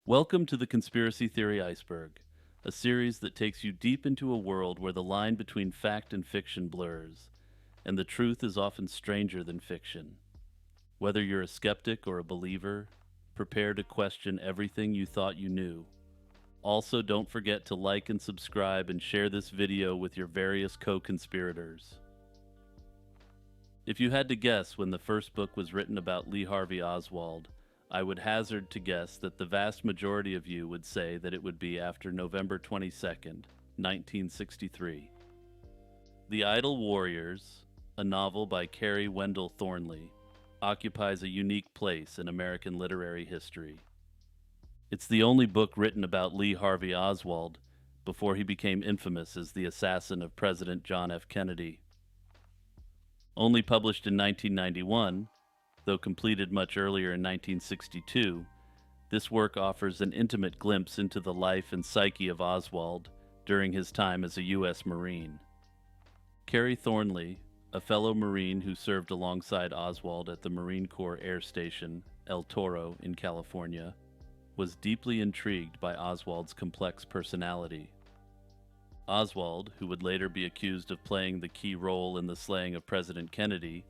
Welcome to the Conspiracy Theory Iceberg, a series that takes you deep into a world where the line between fact and fiction blurs, and the truth is often stranger than fiction. Whether you're a skeptic or a believer, prepare to question everything you thought you knew. Also, don't forget to like and subscribe and share this video with your various co-conspirators. If you had to guess when the first book was written about Lee Harvey Oswald, I would hazard to guess that the vast majority of you would say that it would be after November 22nd, 1963. The Idle Warriors, a novel by Carrie Wendell Thornley, occupies a unique place in American literary history. It's the only book written about Lee Harvey Oswald before he became infamous as the assassin of President John F. Kennedy. Only published in 1991, though completed much earlier in 1962, this work offers an intimate glimpse into the life and psyche of Oswald during his time as a U.S. Marine. Carrie Thornley, a fellow Marine who served alongside Oswald at the Marine Corps Air Station, El Toro in California, was deeply intrigued by Oswald's complex personality. Oswald, who would later be accused of playing the key role in the slaying of President Kennedy,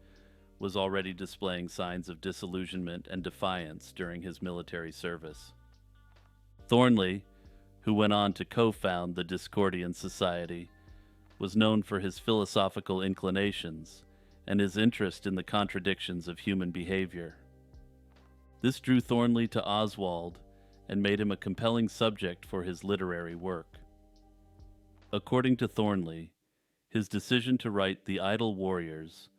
was already displaying signs of disillusionment and defiance during his military service. Thornley, who went on to co-found the Discordian Society, was known for his philosophical inclinations and his interest in the contradictions of human behavior. This drew Thornley to Oswald and made him a compelling subject for his literary work. According to Thornley, his decision to write The Idle Warriors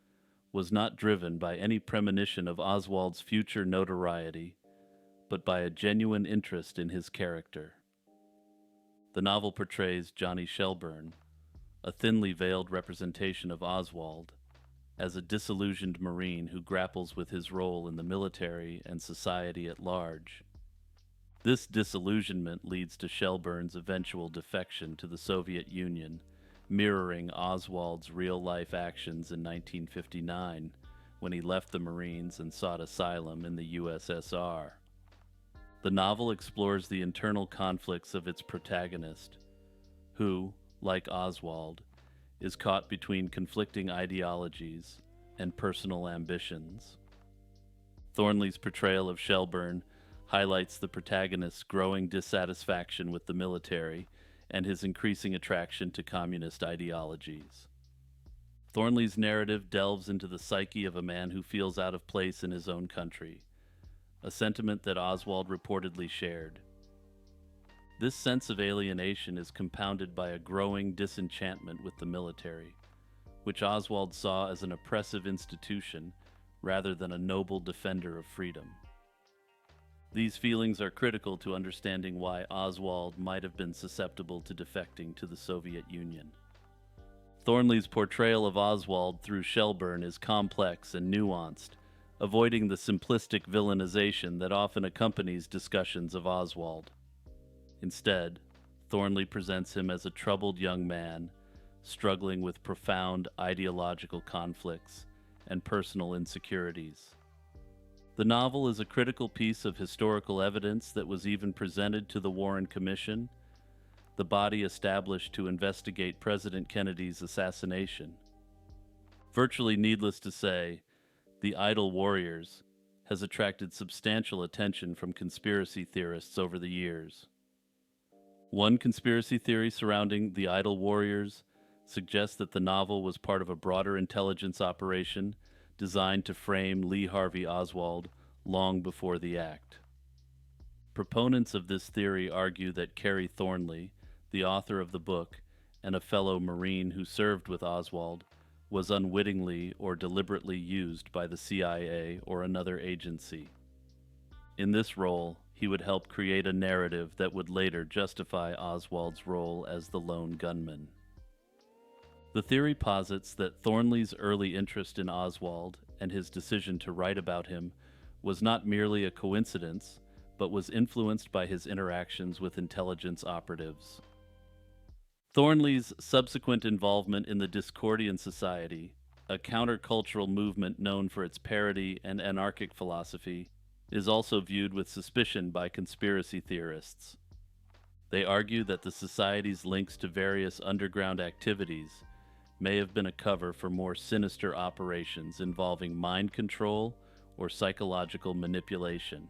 was not driven by any premonition of Oswald's future notoriety, but by a genuine interest in his character. The novel portrays Johnny Shelburne, a thinly veiled representation of Oswald, as a disillusioned Marine who grapples with his role in the military and society at large. This disillusionment leads to Shelburne's eventual defection to the Soviet Union, mirroring Oswald's real-life actions in 1959 when he left the Marines and sought asylum in the USSR. The novel explores the internal conflicts of its protagonist, who, like Oswald, is caught between conflicting ideologies and personal ambitions. Thornley's portrayal of Shelburne highlights the protagonist's growing dissatisfaction with the military and his increasing attraction to communist ideologies. Thornley's narrative delves into the psyche of a man who feels out of place in his own country, a sentiment that Oswald reportedly shared. This sense of alienation is compounded by a growing disenchantment with the military, which Oswald saw as an oppressive institution rather than a noble defender of freedom. These feelings are critical to understanding why Oswald might have been susceptible to defecting to the Soviet Union. Thornley's portrayal of Oswald through Shelburne is complex and nuanced, avoiding the simplistic villainization that often accompanies discussions of Oswald. Instead, Thornley presents him as a troubled young man, struggling with profound ideological conflicts and personal insecurities. The novel is a critical piece of historical evidence that was even presented to the Warren Commission, the body established to investigate President Kennedy's assassination. Virtually needless to say, The Idle Warriors has attracted substantial attention from conspiracy theorists over the years. One conspiracy theory surrounding The Idle Warriors suggests that the novel was part of a broader intelligence operation designed to frame Lee Harvey Oswald long before the act. Proponents of this theory argue that Carrie Thornley, the author of the book, and a fellow Marine who served with Oswald, was unwittingly or deliberately used by the CIA or another agency. In this role, he would help create a narrative that would later justify Oswald's role as the lone gunman. The theory posits that Thornley's early interest in Oswald and his decision to write about him was not merely a coincidence, but was influenced by his interactions with intelligence operatives. Thornley's subsequent involvement in the Discordian Society, a countercultural movement known for its parody and anarchic philosophy, is also viewed with suspicion by conspiracy theorists. They argue that the Society's links to various underground activities may have been a cover for more sinister operations involving mind control or psychological manipulation.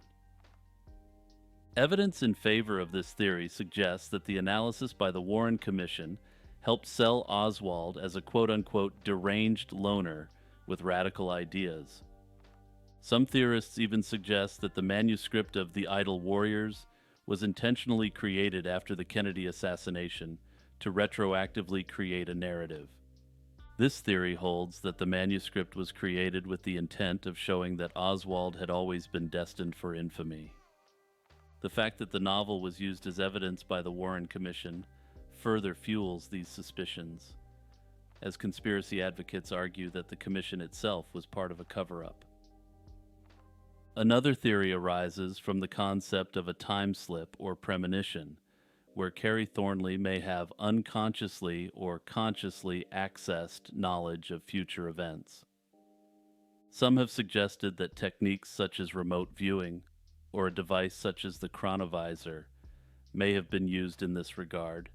Evidence in favor of this theory suggests that the analysis by the Warren Commission helped sell Oswald as a quote-unquote deranged loner with radical ideas. Some theorists even suggest that the manuscript of The Idle Warriors was intentionally created after the Kennedy assassination to retroactively create a narrative. This theory holds that the manuscript was created with the intent of showing that Oswald had always been destined for infamy. The fact that the novel was used as evidence by the Warren Commission further fuels these suspicions, as conspiracy advocates argue that the commission itself was part of a cover-up. Another theory arises from the concept of a time slip or premonition, where Carrie Thornley may have unconsciously or consciously accessed knowledge of future events. Some have suggested that techniques such as remote viewing or a device such as the chronovisor may have been used in this regard,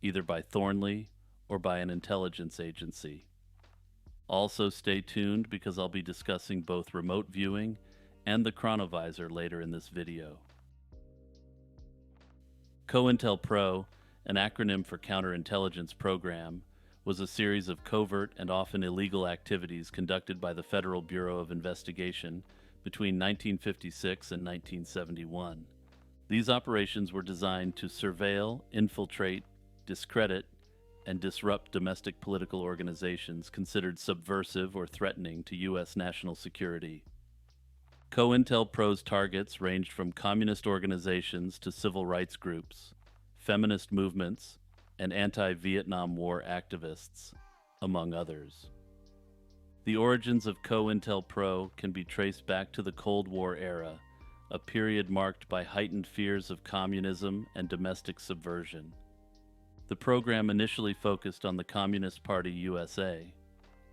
either by Thornley or by an intelligence agency. Also stay tuned because I'll be discussing both remote viewing and the chronovisor later in this video. COINTELPRO, an acronym for Counterintelligence Program, was a series of covert and often illegal activities conducted by the Federal Bureau of Investigation between 1956 and 1971. These operations were designed to surveil, infiltrate, discredit, and disrupt domestic political organizations considered subversive or threatening to U.S. national security. COINTELPRO's targets ranged from communist organizations to civil rights groups, feminist movements, and anti-Vietnam War activists, among others. The origins of COINTELPRO can be traced back to the Cold War era, a period marked by heightened fears of communism and domestic subversion. The program initially focused on the Communist Party USA,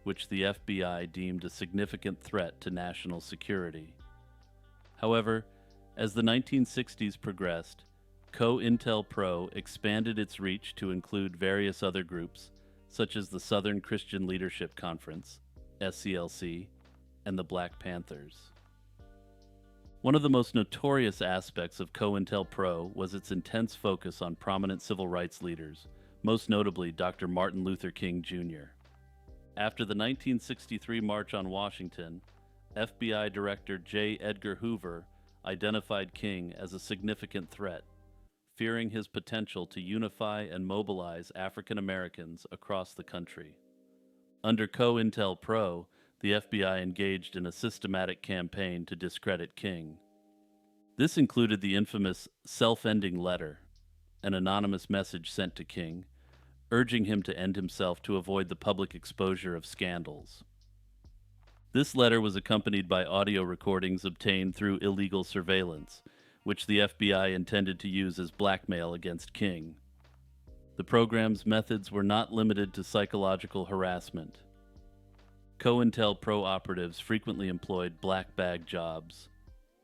which the FBI deemed a significant threat to national security. However, as the 1960s progressed, COINTELPRO expanded its reach to include various other groups, such as the Southern Christian Leadership Conference, SCLC, and the Black Panthers. One of the most notorious aspects of COINTELPRO was its intense focus on prominent civil rights leaders, most notably Dr. Martin Luther King Jr. After the 1963 March on Washington, FBI Director J. Edgar Hoover identified King as a significant threat, fearing his potential to unify and mobilize African Americans across the country. Under COINTELPRO, the FBI engaged in a systematic campaign to discredit King. This included the infamous self-ending letter, an anonymous message sent to King, urging him to end himself to avoid the public exposure of scandals. This letter was accompanied by audio recordings obtained through illegal surveillance, which the FBI intended to use as blackmail against King. The program's methods were not limited to psychological harassment. COINTELPRO operatives frequently employed black bag jobs,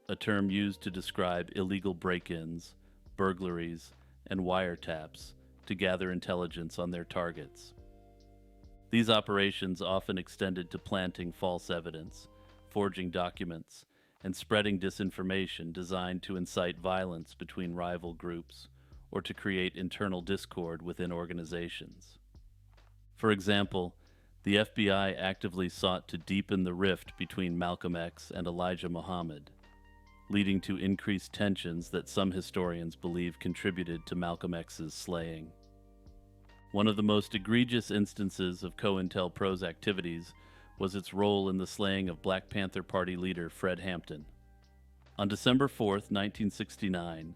a term used to describe illegal break-ins, burglaries, and wiretaps to gather intelligence on their targets. These operations often extended to planting false evidence, forging documents, and spreading disinformation designed to incite violence between rival groups or to create internal discord within organizations. For example, the FBI actively sought to deepen the rift between Malcolm X and Elijah Muhammad, leading to increased tensions that some historians believe contributed to Malcolm X's slaying. One of the most egregious instances of COINTELPRO's activities was its role in the slaying of Black Panther Party leader Fred Hampton. On December 4, 1969,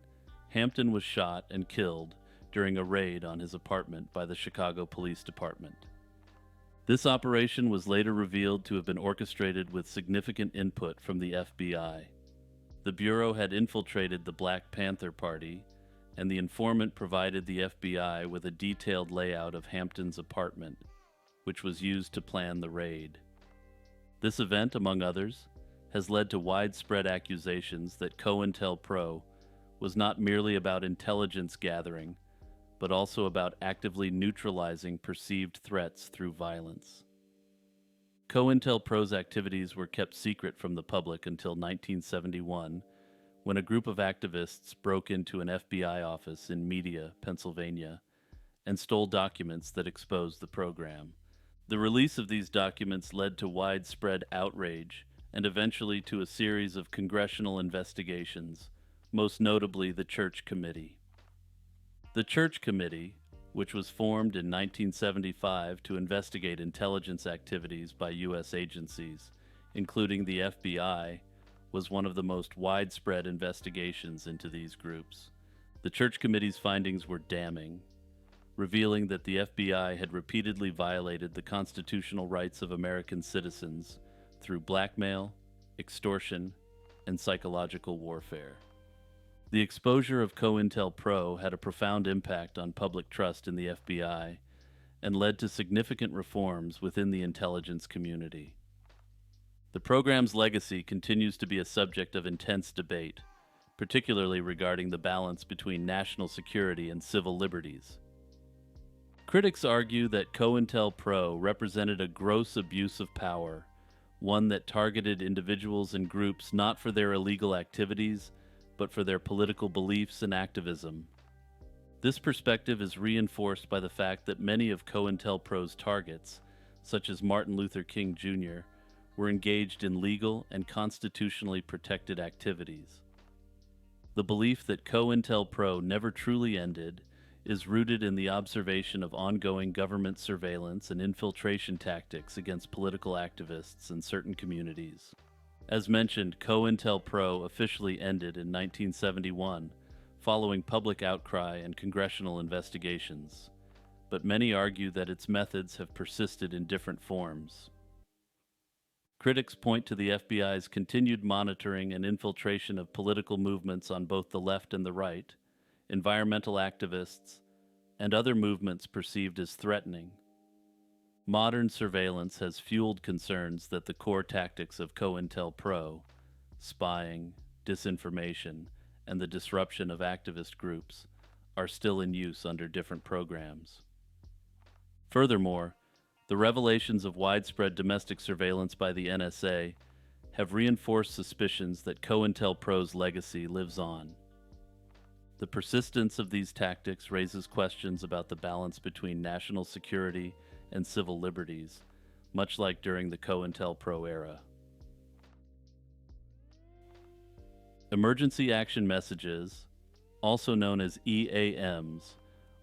Hampton was shot and killed during a raid on his apartment by the Chicago Police Department. This operation was later revealed to have been orchestrated with significant input from the FBI. The Bureau had infiltrated the Black Panther Party, and the informant provided the FBI with a detailed layout of Hampton's apartment, which was used to plan the raid. This event, among others, has led to widespread accusations that COINTELPRO was not merely about intelligence gathering, but also about actively neutralizing perceived threats through violence. COINTELPRO's activities were kept secret from the public until 1971, when a group of activists broke into an FBI office in Media, Pennsylvania, and stole documents that exposed the program. The release of these documents led to widespread outrage and eventually to a series of congressional investigations, most notably the Church Committee. The Church Committee, which was formed in 1975 to investigate intelligence activities by U.S. agencies, including the FBI, was one of the most widespread investigations into these groups. The Church Committee's findings were damning, revealing that the FBI had repeatedly violated the constitutional rights of American citizens through blackmail, extortion, and psychological warfare. The exposure of COINTELPRO had a profound impact on public trust in the FBI and led to significant reforms within the intelligence community. The program's legacy continues to be a subject of intense debate, particularly regarding the balance between national security and civil liberties. Critics argue that COINTELPRO represented a gross abuse of power, one that targeted individuals and groups not for their illegal activities, but for their political beliefs and activism. This perspective is reinforced by the fact that many of COINTELPRO's targets, such as Martin Luther King Jr., were engaged in legal and constitutionally protected activities. The belief that COINTELPRO never truly ended is rooted in the observation of ongoing government surveillance and infiltration tactics against political activists in certain communities. As mentioned, COINTELPRO officially ended in 1971, following public outcry and congressional investigations, but many argue that its methods have persisted in different forms. Critics point to the FBI's continued monitoring and infiltration of political movements on both the left and the right, environmental activists, and other movements perceived as threatening. Modern surveillance has fueled concerns that the core tactics of COINTELPRO, spying, disinformation, and the disruption of activist groups, are still in use under different programs. Furthermore, the revelations of widespread domestic surveillance by the NSA have reinforced suspicions that COINTELPRO's legacy lives on. The persistence of these tactics raises questions about the balance between national security and civil liberties, much like during the COINTELPRO era. Emergency action messages, also known as EAMs,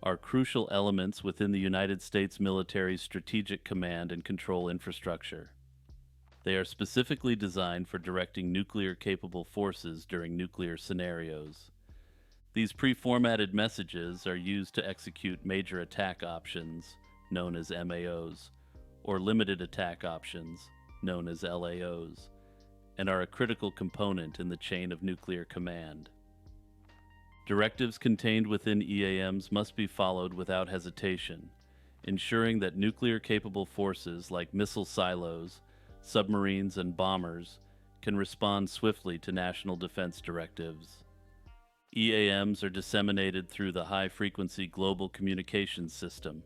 are crucial elements within the United States military's strategic command and control infrastructure. They are specifically designed for directing nuclear-capable forces during nuclear scenarios. These pre-formatted messages are used to execute major attack options, known as MAOs, or limited attack options, known as LAOs, and are a critical component in the chain of nuclear command. Directives contained within EAMs must be followed without hesitation, ensuring that nuclear-capable forces like missile silos, submarines, and bombers can respond swiftly to national defense directives. EAMs are disseminated through the High-Frequency Global Communications System,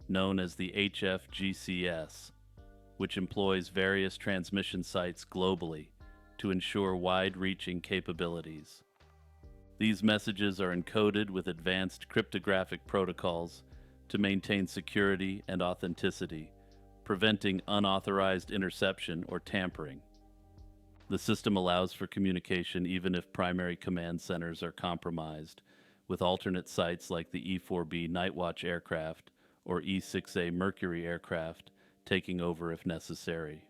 known as the HFGCS, which employs various transmission sites globally to ensure wide-reaching capabilities. These messages are encoded with advanced cryptographic protocols to maintain security and authenticity, preventing unauthorized interception or tampering. The system allows for communication even if primary command centers are compromised, with alternate sites like the E-4B Nightwatch aircraft or E-6A Mercury aircraft taking over if necessary.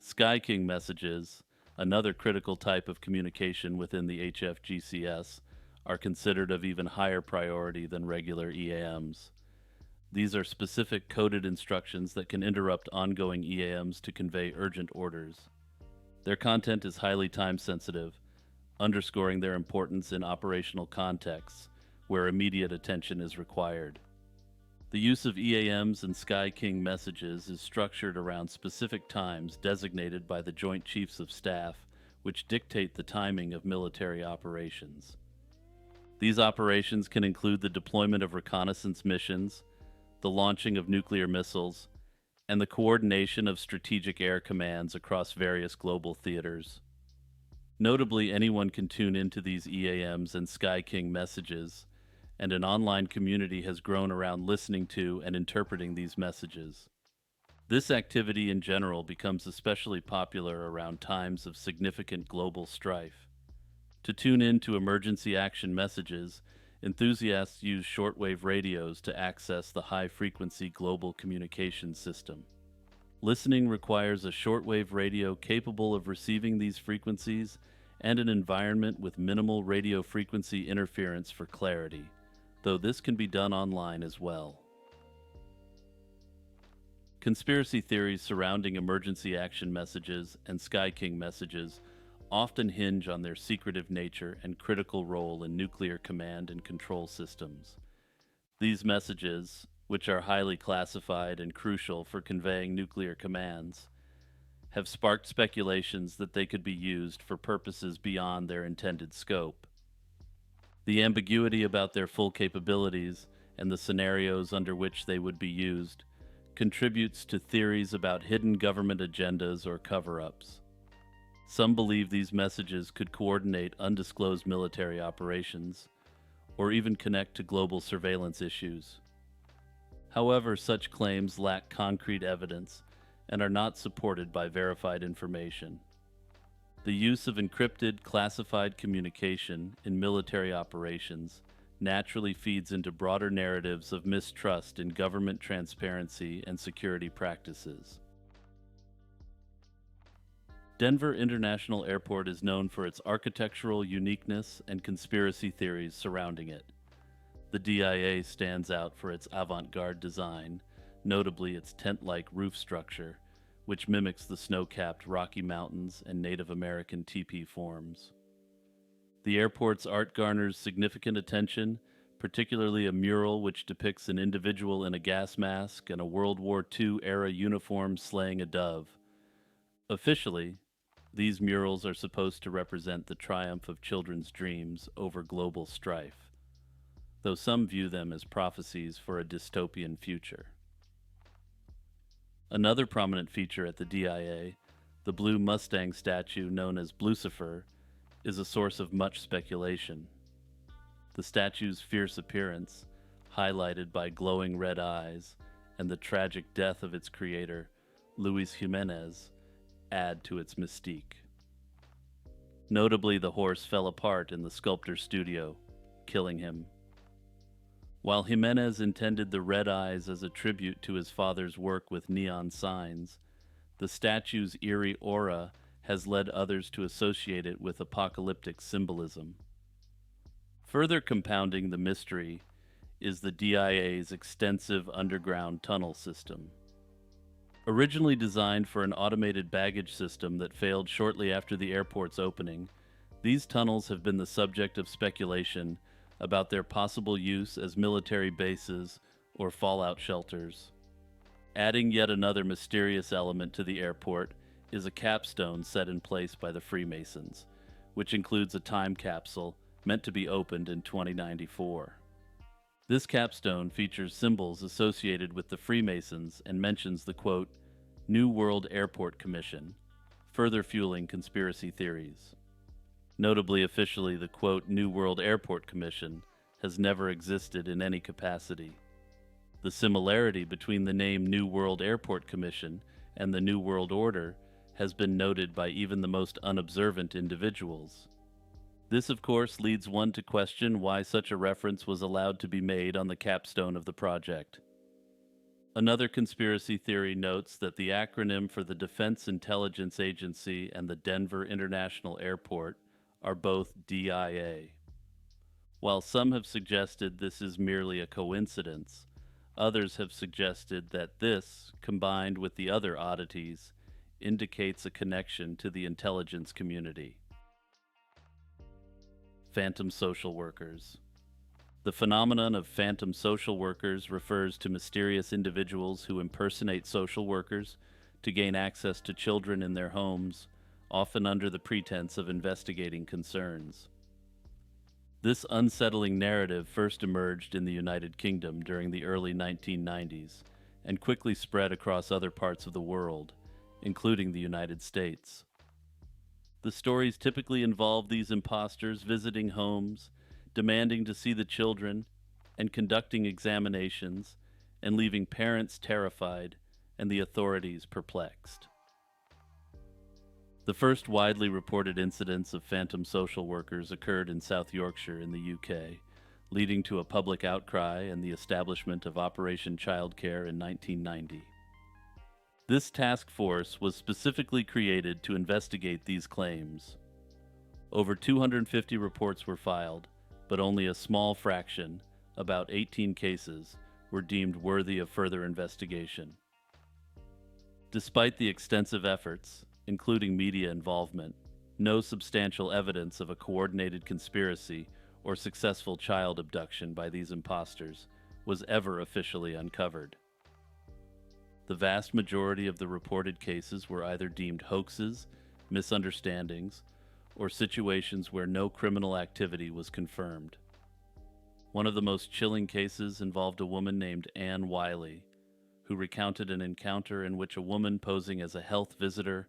Sky King messages, another critical type of communication within the HFGCS, are considered of even higher priority than regular EAMs. These are specific coded instructions that can interrupt ongoing EAMs to convey urgent orders. Their content is highly time-sensitive, underscoring their importance in operational contexts where immediate attention is required. The use of EAMs and Sky King messages is structured around specific times designated by the Joint Chiefs of Staff, which dictate the timing of military operations. These operations can include the deployment of reconnaissance missions, the launching of nuclear missiles, and the coordination of strategic air commands across various global theaters. Notably, anyone can tune into these EAMs and Sky King messages, and an online community has grown around listening to and interpreting these messages. This activity in general becomes especially popular around times of significant global strife. To tune in to emergency action messages, enthusiasts use shortwave radios to access the high-frequency global communication system. Listening requires a shortwave radio capable of receiving these frequencies and an environment with minimal radio frequency interference for clarity, though this can be done online as well. Conspiracy theories surrounding emergency action messages and Sky King messages often hinge on their secretive nature and critical role in nuclear command and control systems. These messages, which are highly classified and crucial for conveying nuclear commands, have sparked speculations that they could be used for purposes beyond their intended scope. The ambiguity about their full capabilities and the scenarios under which they would be used contributes to theories about hidden government agendas or cover-ups. Some believe these messages could coordinate undisclosed military operations, or even connect to global surveillance issues. However, such claims lack concrete evidence and are not supported by verified information. The use of encrypted, classified communication in military operations naturally feeds into broader narratives of mistrust in government transparency and security practices. Denver International Airport is known for its architectural uniqueness and conspiracy theories surrounding it. The DIA stands out for its avant-garde design, notably its tent-like roof structure, which mimics the snow-capped Rocky Mountains and Native American teepee forms. The airport's art garners significant attention, particularly a mural which depicts an individual in a gas mask and a World War II-era uniform slaying a dove. Officially, these murals are supposed to represent the triumph of children's dreams over global strife, though some view them as prophecies for a dystopian future. Another prominent feature at the DIA, the blue Mustang statue known as Blucifer, is a source of much speculation. The statue's fierce appearance, highlighted by glowing red eyes, and the tragic death of its creator, Luis Jimenez, add to its mystique. Notably, the horse fell apart in the sculptor's studio, killing him. While Jimenez intended the red eyes as a tribute to his father's work with neon signs, the statue's eerie aura has led others to associate it with apocalyptic symbolism. Further compounding the mystery is the DIA's extensive underground tunnel system. Originally designed for an automated baggage system that failed shortly after the airport's opening, these tunnels have been the subject of speculation about their possible use as military bases or fallout shelters. Adding yet another mysterious element to the airport is a capstone set in place by the Freemasons, which includes a time capsule meant to be opened in 2094. This capstone features symbols associated with the Freemasons and mentions the, quote, New World Airport Commission, further fueling conspiracy theories. Notably, officially, the, quote, New World Airport Commission has never existed in any capacity. The similarity between the name New World Airport Commission and the New World Order has been noted by even the most unobservant individuals. This, of course, leads one to question why such a reference was allowed to be made on the capstone of the project. Another conspiracy theory notes that the acronym for the Defense Intelligence Agency and the Denver International Airport are both DIA. While some have suggested this is merely a coincidence, others have suggested that this, combined with the other oddities, indicates a connection to the intelligence community. Phantom social workers. The phenomenon of phantom social workers refers to mysterious individuals who impersonate social workers to gain access to children in their homes, often under the pretense of investigating concerns. This unsettling narrative first emerged in the United Kingdom during the early 1990s and quickly spread across other parts of the world, including the United States. The stories typically involve these imposters visiting homes, demanding to see the children, and conducting examinations, and leaving parents terrified and the authorities perplexed. The first widely reported incidents of phantom social workers occurred in South Yorkshire in the UK, leading to a public outcry and the establishment of Operation Childcare in 1990. This task force was specifically created to investigate these claims. Over 250 reports were filed, but only a small fraction, about 18 cases, were deemed worthy of further investigation. Despite the extensive efforts, including media involvement, no substantial evidence of a coordinated conspiracy or successful child abduction by these imposters was ever officially uncovered. The vast majority of the reported cases were either deemed hoaxes, misunderstandings, or situations where no criminal activity was confirmed. One of the most chilling cases involved a woman named Anne Wiley, who recounted an encounter in which a woman posing as a health visitor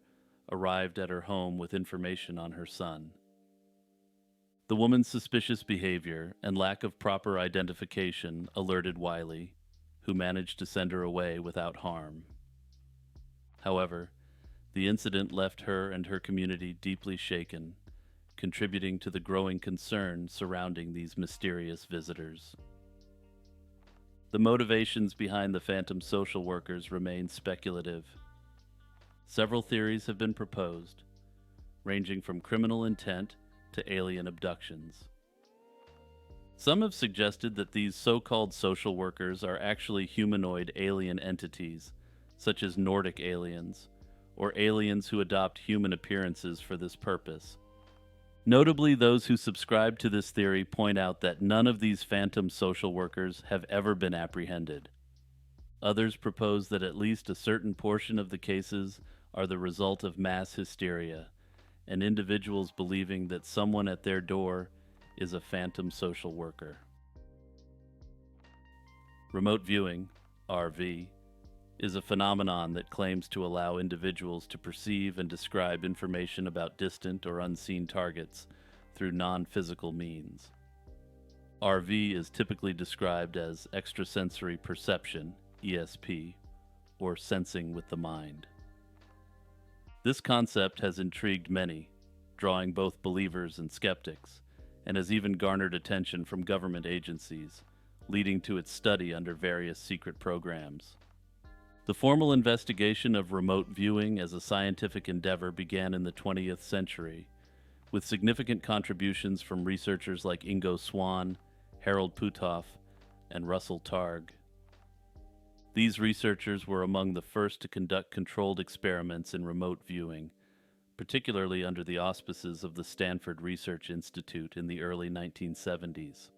arrived at her home with information on her son. The woman's suspicious behavior and lack of proper identification alerted Wiley, who managed to send her away without harm. However, the incident left her and her community deeply shaken, contributing to the growing concern surrounding these mysterious visitors. The motivations behind the phantom social workers remain speculative. Several theories have been proposed, ranging from criminal intent to alien abductions. Some have suggested that these so-called social workers are actually humanoid alien entities, such as Nordic aliens, or aliens who adopt human appearances for this purpose. Notably, those who subscribe to this theory point out that none of these phantom social workers have ever been apprehended. Others propose that at least a certain portion of the cases are the result of mass hysteria, and individuals believing that someone at their door is a phantom social worker. Remote viewing, RV, is a phenomenon that claims to allow individuals to perceive and describe information about distant or unseen targets through non-physical means. RV is typically described as extrasensory perception, ESP, or sensing with the mind. This concept has intrigued many, drawing both believers and skeptics, and has even garnered attention from government agencies, leading to its study under various secret programs. The formal investigation of remote viewing as a scientific endeavor began in the 20th century, with significant contributions from researchers like Ingo Swann, Harold Puthoff, and Russell Targ. These researchers were among the first to conduct controlled experiments in remote viewing, particularly under the auspices of the Stanford Research Institute in the early 1970s.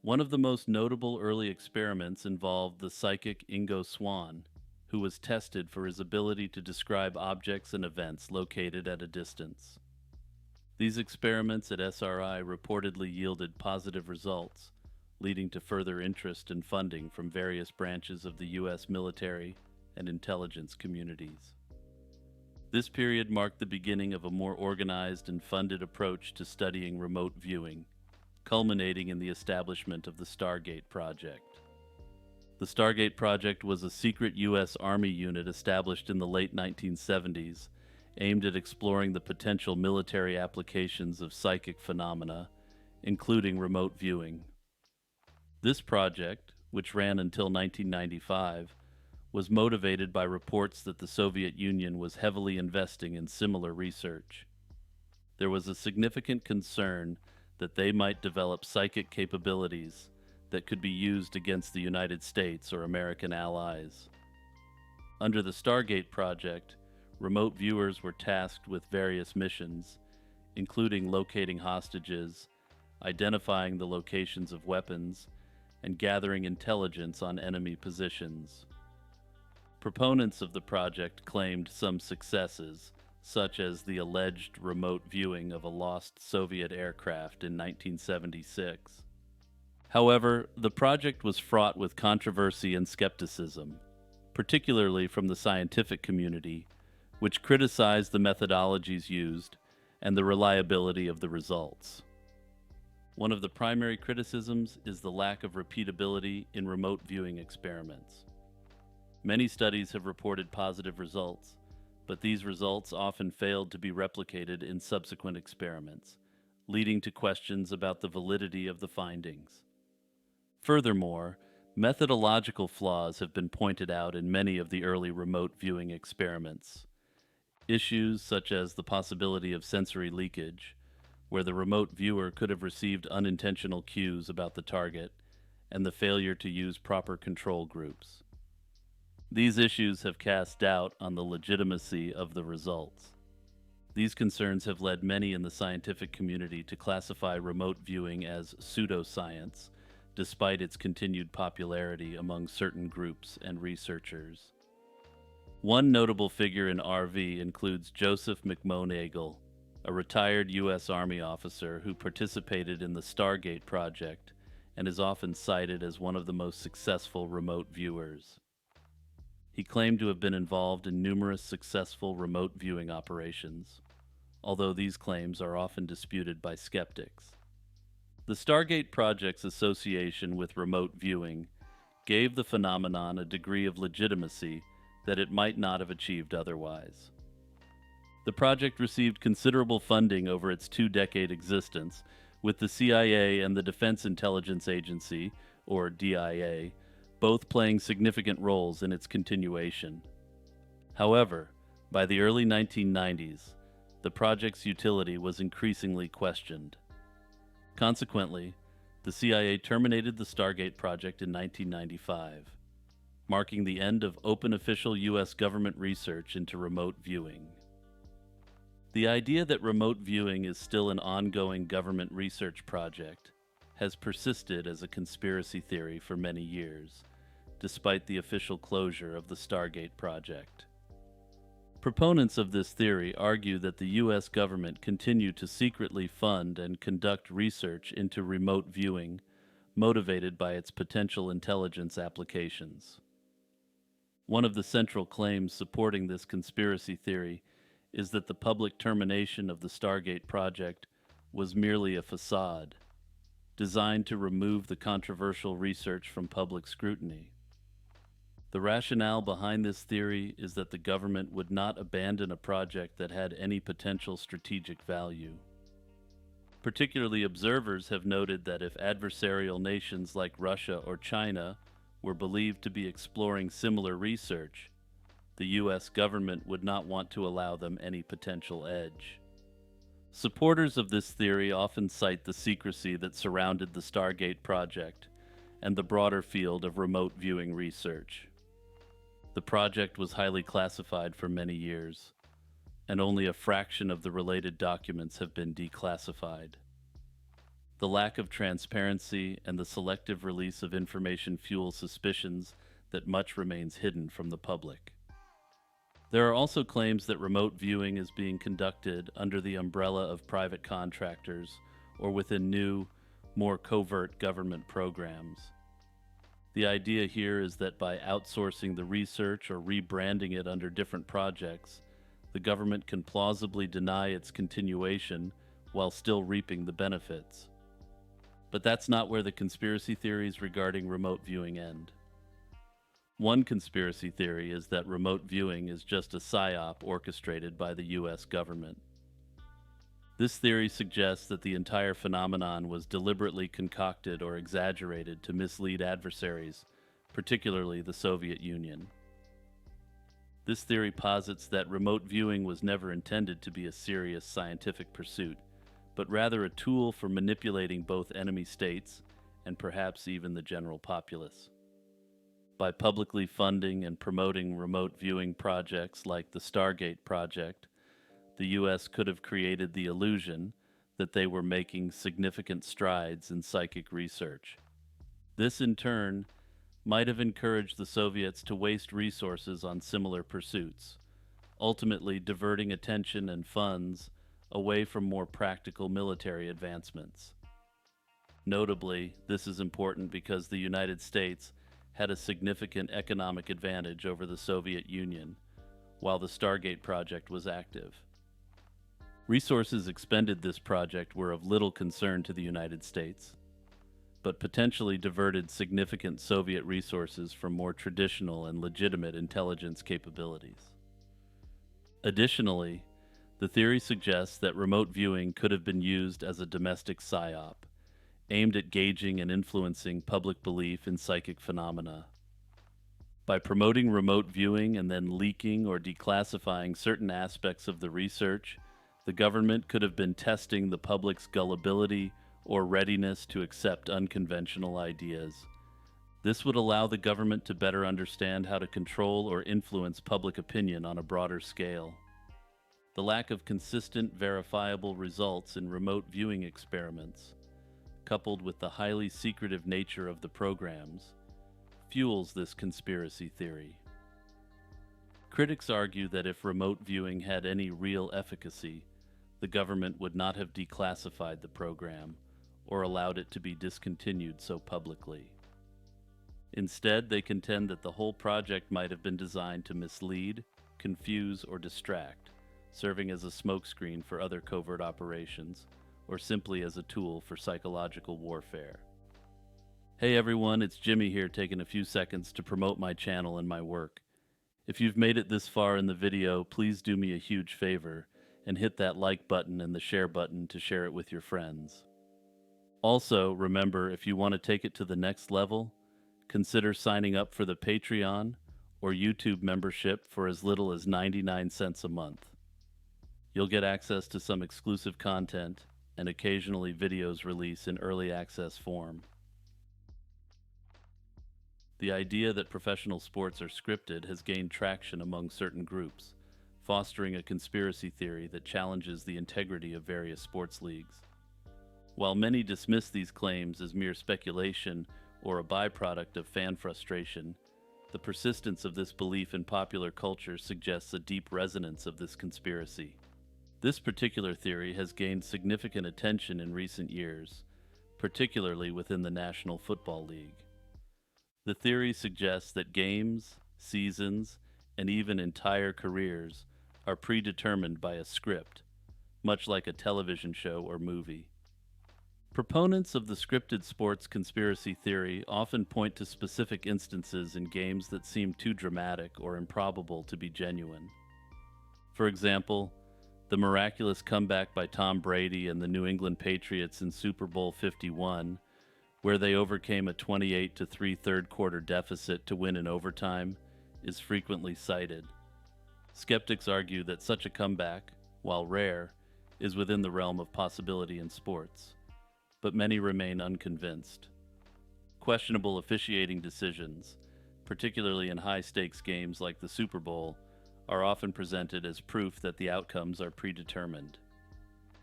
One of the most notable early experiments involved the psychic Ingo Swann, who was tested for his ability to describe objects and events located at a distance. These experiments at SRI reportedly yielded positive results, leading to further interest and funding from various branches of the U.S. military and intelligence communities. This period marked the beginning of a more organized and funded approach to studying remote viewing, culminating in the establishment of the Stargate Project. The Stargate Project was a secret U.S. Army unit established in the late 1970s, aimed at exploring the potential military applications of psychic phenomena, including remote viewing. This project, which ran until 1995, was motivated by reports that the Soviet Union was heavily investing in similar research. There was a significant concern that they might develop psychic capabilities that could be used against the United States or American allies. Under the Stargate Project, remote viewers were tasked with various missions, including locating hostages, identifying the locations of weapons, and gathering intelligence on enemy positions. Proponents of the project claimed some successes, such as the alleged remote viewing of a lost Soviet aircraft in 1976. However, the project was fraught with controversy and skepticism, particularly from the scientific community, which criticized the methodologies used and the reliability of the results. One of the primary criticisms is the lack of repeatability in remote viewing experiments. Many studies have reported positive results, but these results often failed to be replicated in subsequent experiments, leading to questions about the validity of the findings. Furthermore, methodological flaws have been pointed out in many of the early remote viewing experiments. Issues such as the possibility of sensory leakage, where the remote viewer could have received unintentional cues about the target, and the failure to use proper control groups. These issues have cast doubt on the legitimacy of the results. These concerns have led many in the scientific community to classify remote viewing as pseudoscience, despite its continued popularity among certain groups and researchers. One notable figure in RV includes Joseph McMoneagle, a retired U.S. Army officer who participated in the Stargate project and is often cited as one of the most successful remote viewers. He claimed to have been involved in numerous successful remote viewing operations, although these claims are often disputed by skeptics. The Stargate project's association with remote viewing gave the phenomenon a degree of legitimacy that it might not have achieved otherwise. The project received considerable funding over its two-decade existence, with the CIA and the Defense Intelligence Agency, or DIA, both playing significant roles in its continuation. However, by the early 1990s, the project's utility was increasingly questioned. Consequently, the CIA terminated the Stargate project in 1995, marking the end of open official U.S. government research into remote viewing. The idea that remote viewing is still an ongoing government research project has persisted as a conspiracy theory for many years, despite the official closure of the Stargate project. Proponents of this theory argue that the U.S. government continued to secretly fund and conduct research into remote viewing, motivated by its potential intelligence applications. One of the central claims supporting this conspiracy theory is that the public termination of the Stargate project was merely a facade, designed to remove the controversial research from public scrutiny. The rationale behind this theory is that the government would not abandon a project that had any potential strategic value. Particularly, observers have noted that if adversarial nations like Russia or China were believed to be exploring similar research, the U.S. government would not want to allow them any potential edge. Supporters of this theory often cite the secrecy that surrounded the Stargate project and the broader field of remote viewing research. The project was highly classified for many years, and only a fraction of the related documents have been declassified. The lack of transparency and the selective release of information fuel suspicions that much remains hidden from the public. There are also claims that remote viewing is being conducted under the umbrella of private contractors or within new, more covert government programs. The idea here is that by outsourcing the research or rebranding it under different projects, the government can plausibly deny its continuation while still reaping the benefits. But that's not where the conspiracy theories regarding remote viewing end. One conspiracy theory is that remote viewing is just a psyop orchestrated by the U.S. government. This theory suggests that the entire phenomenon was deliberately concocted or exaggerated to mislead adversaries, particularly the Soviet Union. This theory posits that remote viewing was never intended to be a serious scientific pursuit, but rather a tool for manipulating both enemy states and perhaps even the general populace. By publicly funding and promoting remote viewing projects like the Stargate project, the U.S. could have created the illusion that they were making significant strides in psychic research. This, in turn, might have encouraged the Soviets to waste resources on similar pursuits, ultimately diverting attention and funds away from more practical military advancements. Notably, this is important because the United States had a significant economic advantage over the Soviet Union while the Stargate project was active. Resources expended this project were of little concern to the United States, but potentially diverted significant Soviet resources from more traditional and legitimate intelligence capabilities. Additionally, the theory suggests that remote viewing could have been used as a domestic psyop, aimed at gauging and influencing public belief in psychic phenomena. By promoting remote viewing and then leaking or declassifying certain aspects of the research, the government could have been testing the public's gullibility or readiness to accept unconventional ideas. This would allow the government to better understand how to control or influence public opinion on a broader scale. The lack of consistent, verifiable results in remote viewing experiments, coupled with the highly secretive nature of the programs, fuels this conspiracy theory. Critics argue that if remote viewing had any real efficacy, the government would not have declassified the program or allowed it to be discontinued so publicly. Instead, they contend that the whole project might have been designed to mislead, confuse, or distract, serving as a smokescreen for other covert operations, or simply as a tool for psychological warfare. Hey everyone, it's Jimmy here taking a few seconds to promote my channel and my work. If you've made it this far in the video, please do me a huge favor and hit that like button and the share button to share it with your friends. Also, remember, if you want to take it to the next level, consider signing up for the Patreon or YouTube membership for as little as 99 cents a month. You'll get access to some exclusive content and occasionally videos released in early access form. The idea that professional sports are scripted has gained traction among certain groups, fostering a conspiracy theory that challenges the integrity of various sports leagues. While many dismiss these claims as mere speculation or a byproduct of fan frustration, the persistence of this belief in popular culture suggests a deep resonance of this conspiracy. This particular theory has gained significant attention in recent years, particularly within the National Football League. The theory suggests that games, seasons, and even entire careers are predetermined by a script, much like a television show or movie. Proponents of the scripted sports conspiracy theory often point to specific instances in games that seem too dramatic or improbable to be genuine. For example, the miraculous comeback by Tom Brady and the New England Patriots in Super Bowl 51, where they overcame a 28-3 third-quarter deficit to win in overtime, is frequently cited. Skeptics argue that such a comeback, while rare, is within the realm of possibility in sports, but many remain unconvinced. Questionable officiating decisions, particularly in high-stakes games like the Super Bowl, are often presented as proof that the outcomes are predetermined.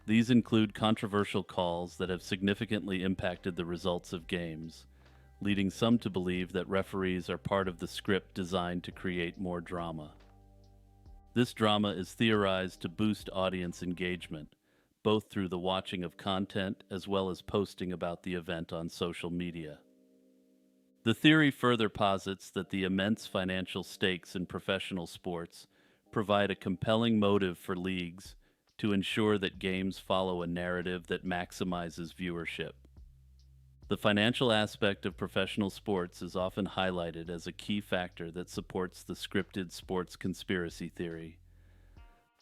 These include controversial calls that have significantly impacted the results of games, leading some to believe that referees are part of the script designed to create more drama. This drama is theorized to boost audience engagement, both through the watching of content as well as posting about the event on social media. The theory further posits that the immense financial stakes in professional sports provide a compelling motive for leagues to ensure that games follow a narrative that maximizes viewership. The financial aspect of professional sports is often highlighted as a key factor that supports the scripted sports conspiracy theory.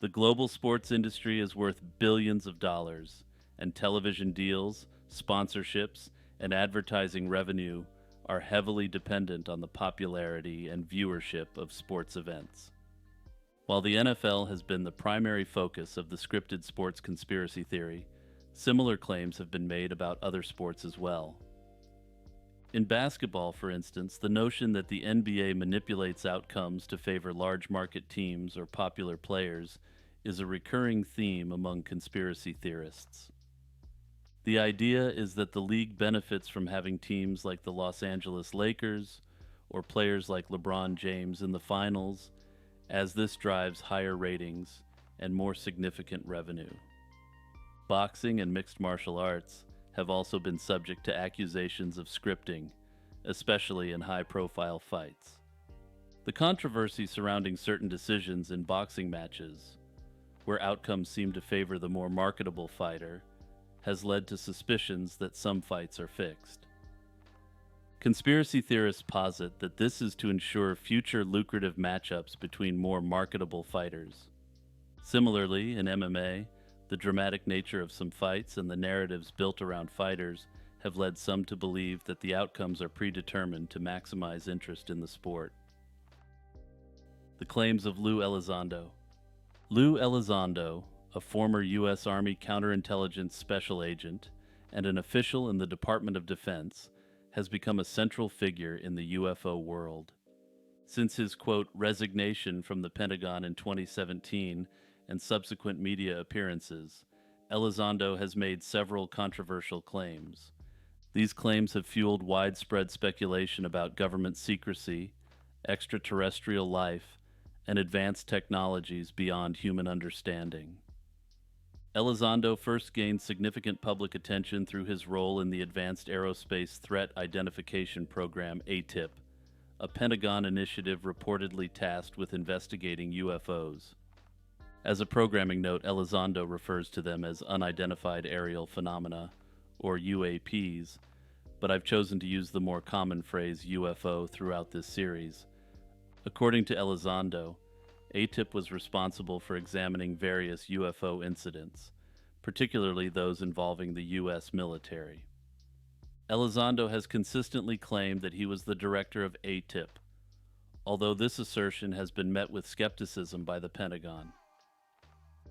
The global sports industry is worth billions of dollars, and television deals, sponsorships, and advertising revenue are heavily dependent on the popularity and viewership of sports events. While the NFL has been the primary focus of the scripted sports conspiracy theory, similar claims have been made about other sports as well. In basketball, for instance, the notion that the NBA manipulates outcomes to favor large market teams or popular players is a recurring theme among conspiracy theorists. The idea is that the league benefits from having teams like the Los Angeles Lakers or players like LeBron James in the finals, as this drives higher ratings and more significant revenue. Boxing and mixed martial arts have also been subject to accusations of scripting, especially in high-profile fights. The controversy surrounding certain decisions in boxing matches, where outcomes seem to favor the more marketable fighter, has led to suspicions that some fights are fixed. Conspiracy theorists posit that this is to ensure future lucrative matchups between more marketable fighters. Similarly, in MMA, the dramatic nature of some fights and the narratives built around fighters have led some to believe that the outcomes are predetermined to maximize interest in the sport. The claims of Lou Elizondo. Lou Elizondo, a former U.S. Army counterintelligence special agent and an official in the Department of Defense, has become a central figure in the UFO world. Since his, quote, resignation from the Pentagon in 2017 and subsequent media appearances, Elizondo has made several controversial claims. These claims have fueled widespread speculation about government secrecy, extraterrestrial life, and advanced technologies beyond human understanding. Elizondo first gained significant public attention through his role in the Advanced Aerospace Threat Identification Program, ATIP, a Pentagon initiative reportedly tasked with investigating UFOs. As a programming note, Elizondo refers to them as unidentified aerial phenomena, or UAPs, but I've chosen to use the more common phrase UFO throughout this series. According to Elizondo, ATIP was responsible for examining various UFO incidents, particularly those involving the U.S. military. Elizondo has consistently claimed that he was the director of ATIP, although this assertion has been met with skepticism by the Pentagon.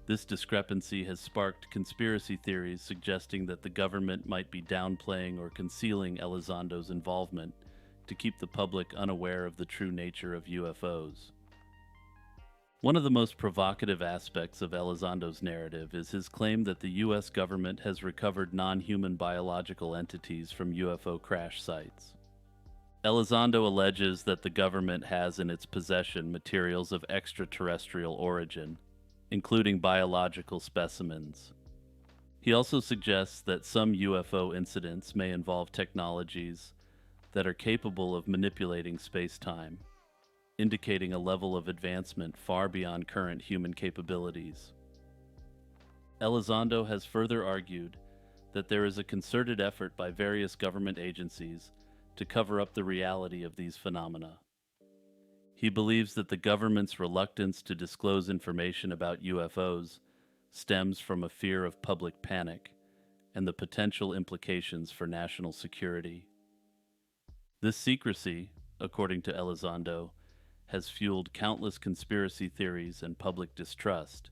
This discrepancy has sparked conspiracy theories suggesting that the government might be downplaying or concealing Elizondo's involvement to keep the public unaware of the true nature of UFOs. One of the most provocative aspects of Elizondo's narrative is his claim that the U.S. government has recovered non-human biological entities from UFO crash sites. Elizondo alleges that the government has in its possession materials of extraterrestrial origin, including biological specimens. He also suggests that some UFO incidents may involve technologies that are capable of manipulating space-time, indicating a level of advancement far beyond current human capabilities. Elizondo has further argued that there is a concerted effort by various government agencies to cover up the reality of these phenomena. He believes that the government's reluctance to disclose information about UFOs stems from a fear of public panic and the potential implications for national security. This secrecy, according to Elizondo, has fueled countless conspiracy theories and public distrust,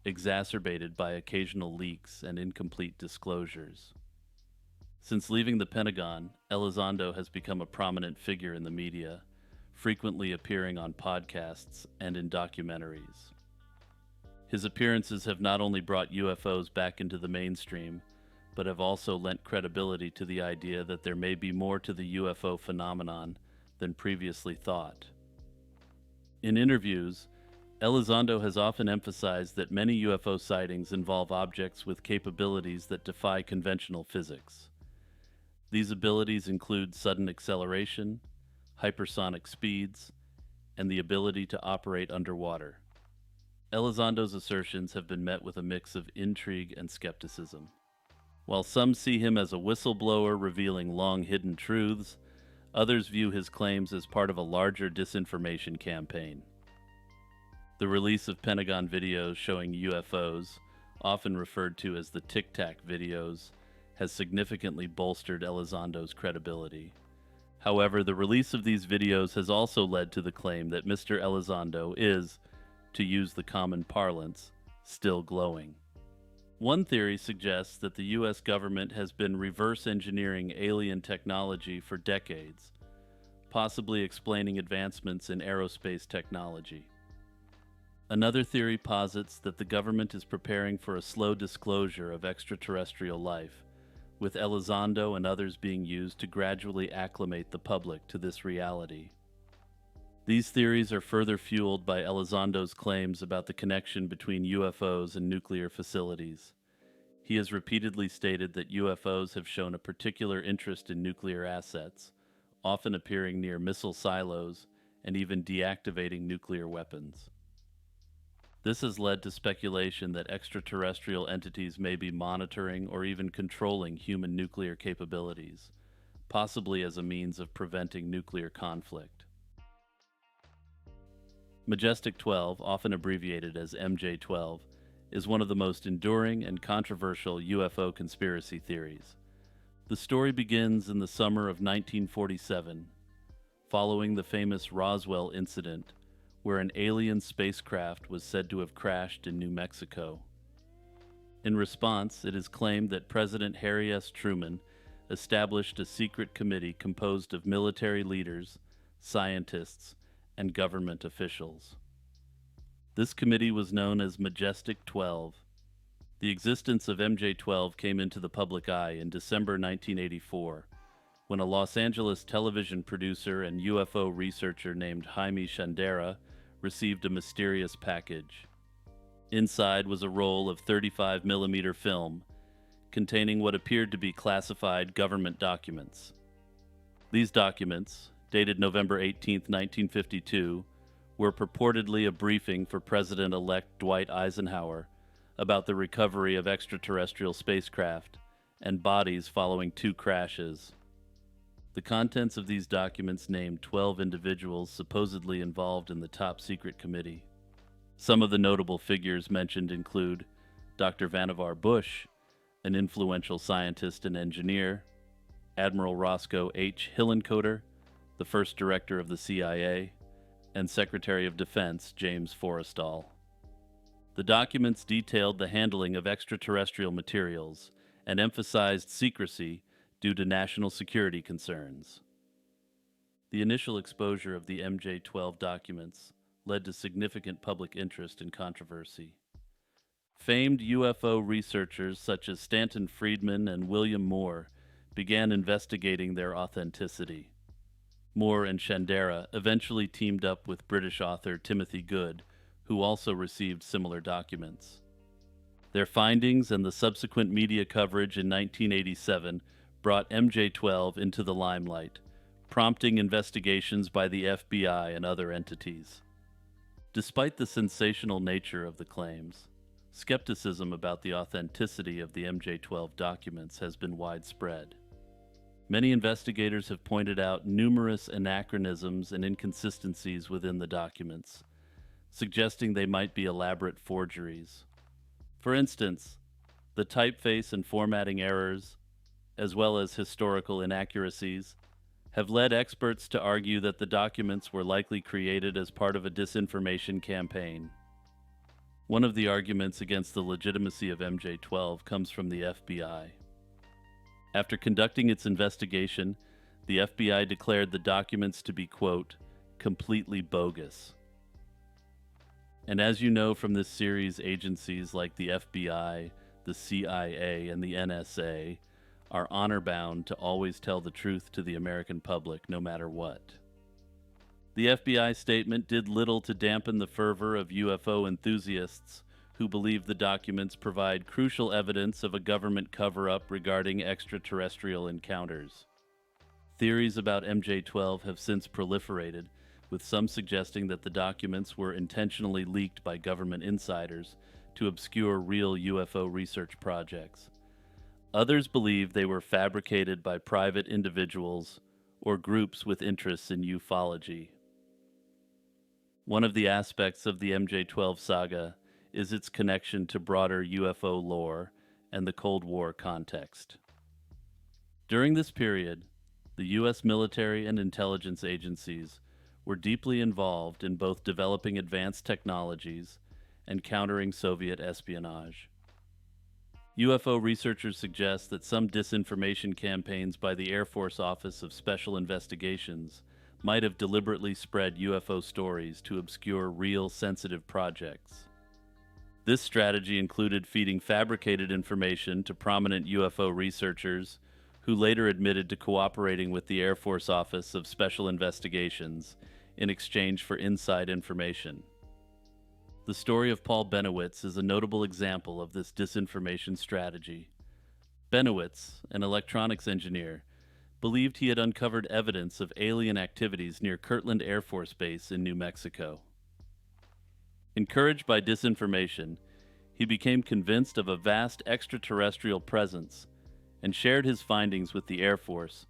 exacerbated by occasional leaks and incomplete disclosures. Since leaving the Pentagon, Elizondo has become a prominent figure in the media, frequently appearing on podcasts and in documentaries. His appearances have not only brought UFOs back into the mainstream, but have also lent credibility to the idea that there may be more to the UFO phenomenon than previously thought. In interviews, Elizondo has often emphasized that many UFO sightings involve objects with capabilities that defy conventional physics. These abilities include sudden acceleration, hypersonic speeds, and the ability to operate underwater. Elizondo's assertions have been met with a mix of intrigue and skepticism. While some see him as a whistleblower revealing long-hidden truths, others view his claims as part of a larger disinformation campaign. The release of Pentagon videos showing UFOs, often referred to as the Tic Tac videos, has significantly bolstered Elizondo's credibility. However, the release of these videos has also led to the claim that Mr. Elizondo is, to use the common parlance, still glowing. One theory suggests that the U.S. government has been reverse engineering alien technology for decades, possibly explaining advancements in aerospace technology. Another theory posits that the government is preparing for a slow disclosure of extraterrestrial life, with Elizondo and others being used to gradually acclimate the public to this reality. These theories are further fueled by Elizondo's claims about the connection between UFOs and nuclear facilities. He has repeatedly stated that UFOs have shown a particular interest in nuclear assets, often appearing near missile silos and even deactivating nuclear weapons. This has led to speculation that extraterrestrial entities may be monitoring or even controlling human nuclear capabilities, possibly as a means of preventing nuclear conflict. Majestic 12, often abbreviated as MJ-12, is one of the most enduring and controversial UFO conspiracy theories. The story begins in the summer of 1947, following the famous Roswell incident, where an alien spacecraft was said to have crashed in New Mexico. In response, it is claimed that President Harry S. Truman established a secret committee composed of military leaders, scientists, and government officials. This committee was known as Majestic 12. The existence of MJ-12 came into the public eye in December 1984, when a Los Angeles television producer and UFO researcher named Jaime Shandera received a mysterious package. Inside was a roll of 35mm film containing what appeared to be classified government documents. These documents, dated November 18, 1952, were purportedly a briefing for President-elect Dwight Eisenhower about the recovery of extraterrestrial spacecraft and bodies following 2 crashes. The contents of these documents named 12 individuals supposedly involved in the top-secret committee. Some of the notable figures mentioned include Dr. Vannevar Bush, an influential scientist and engineer, Admiral Roscoe H. Hillenkoetter, the first director of the CIA, and Secretary of Defense James Forrestal. The documents detailed the handling of extraterrestrial materials and emphasized secrecy due to national security concerns. The initial exposure of the MJ-12 documents led to significant public interest and controversy. Famed UFO researchers such as Stanton Friedman and William Moore began investigating their authenticity. Moore and Shandera eventually teamed up with British author Timothy Good, who also received similar documents. Their findings and the subsequent media coverage in 1987 brought MJ-12 into the limelight, prompting investigations by the FBI and other entities. Despite the sensational nature of the claims, skepticism about the authenticity of the MJ-12 documents has been widespread. Many investigators have pointed out numerous anachronisms and inconsistencies within the documents, suggesting they might be elaborate forgeries. For instance, the typeface and formatting errors, as well as historical inaccuracies, have led experts to argue that the documents were likely created as part of a disinformation campaign. One of the arguments against the legitimacy of MJ-12 comes from the FBI. After conducting its investigation, the FBI declared the documents to be, quote, completely bogus. And as you know from this series, agencies like the FBI, the CIA, and the NSA are honor-bound to always tell the truth to the American public no matter what. The FBI statement did little to dampen the fervor of UFO enthusiasts who believe the documents provide crucial evidence of a government cover-up regarding extraterrestrial encounters. Theories about MJ-12 have since proliferated, with some suggesting that the documents were intentionally leaked by government insiders to obscure real UFO research projects. Others believe they were fabricated by private individuals or groups with interests in ufology. One of the aspects of the MJ-12 saga is its connection to broader UFO lore and the Cold War context. During this period, the U.S. military and intelligence agencies were deeply involved in both developing advanced technologies and countering Soviet espionage. UFO researchers suggest that some disinformation campaigns by the Air Force Office of Special Investigations might have deliberately spread UFO stories to obscure real sensitive projects. This strategy included feeding fabricated information to prominent UFO researchers who later admitted to cooperating with the Air Force Office of Special Investigations in exchange for inside information. The story of Paul Benowitz is a notable example of this disinformation strategy. Benowitz, an electronics engineer, believed he had uncovered evidence of alien activities near Kirtland Air Force Base in New Mexico. Encouraged by disinformation, he became convinced of a vast extraterrestrial presence and shared his findings with the Air Force,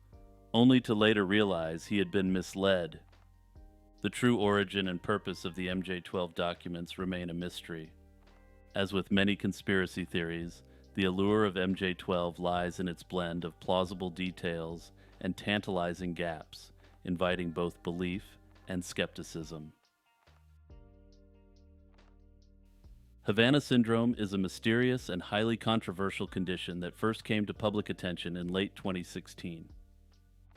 only to later realize he had been misled. The true origin and purpose of the MJ-12 documents remain a mystery. As with many conspiracy theories, the allure of MJ-12 lies in its blend of plausible details and tantalizing gaps, inviting both belief and skepticism. Havana syndrome is a mysterious and highly controversial condition that first came to public attention in late 2016.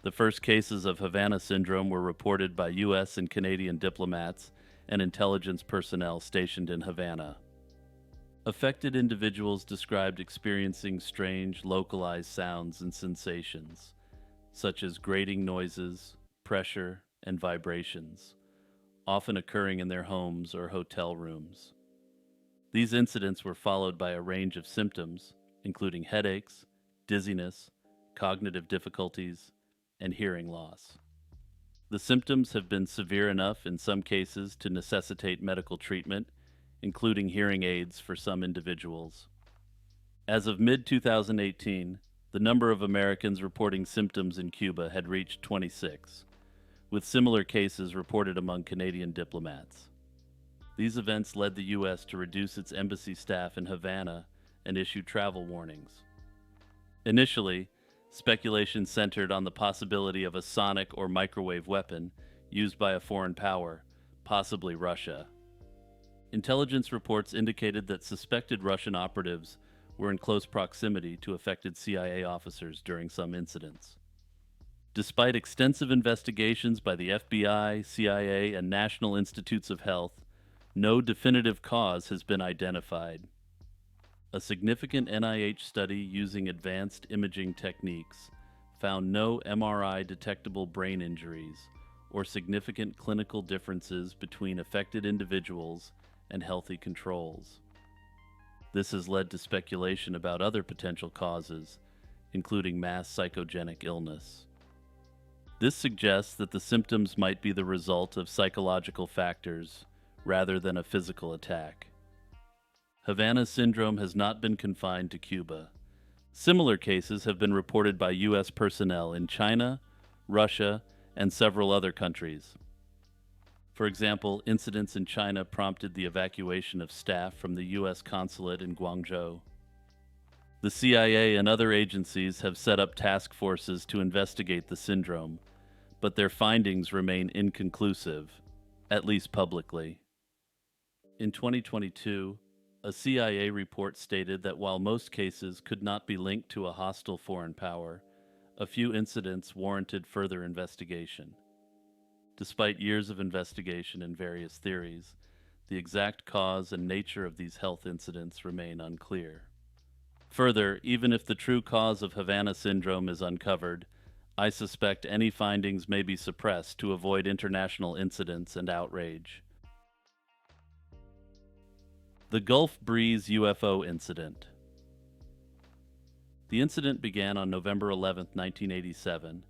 The first cases of Havana syndrome were reported by U.S. and Canadian diplomats and intelligence personnel stationed in Havana. Affected individuals described experiencing strange, localized sounds and sensations, such as grating noises, pressure, and vibrations, often occurring in their homes or hotel rooms. These incidents were followed by a range of symptoms, including headaches, dizziness, cognitive difficulties, and hearing loss. The symptoms have been severe enough in some cases to necessitate medical treatment, including hearing aids for some individuals. As of mid-2018, the number of Americans reporting symptoms in Cuba had reached 26, with similar cases reported among Canadian diplomats. These events led the U.S. to reduce its embassy staff in Havana and issue travel warnings. Initially, speculation centered on the possibility of a sonic or microwave weapon used by a foreign power, possibly Russia. Intelligence reports indicated that suspected Russian operatives were in close proximity to affected CIA officers during some incidents. Despite extensive investigations by the FBI, CIA, and National Institutes of Health, no definitive cause has been identified. A significant NIH study using advanced imaging techniques found no MRI detectable brain injuries or significant clinical differences between affected individuals and healthy controls. This has led to speculation about other potential causes, including mass psychogenic illness. This suggests that the symptoms might be the result of psychological factors rather than a physical attack. Havana syndrome has not been confined to Cuba. Similar cases have been reported by U.S. personnel in China, Russia, and several other countries. For example, incidents in China prompted the evacuation of staff from the U.S. consulate in Guangzhou. The CIA and other agencies have set up task forces to investigate the syndrome, but their findings remain inconclusive, at least publicly. In 2022, a CIA report stated that while most cases could not be linked to a hostile foreign power, a few incidents warranted further investigation. Despite years of investigation and various theories, the exact cause and nature of these health incidents remain unclear. Further, even if the true cause of Havana syndrome is uncovered, I suspect any findings may be suppressed to avoid international incidents and outrage. The Gulf Breeze UFO Incident. The incident began on November 11, 1987,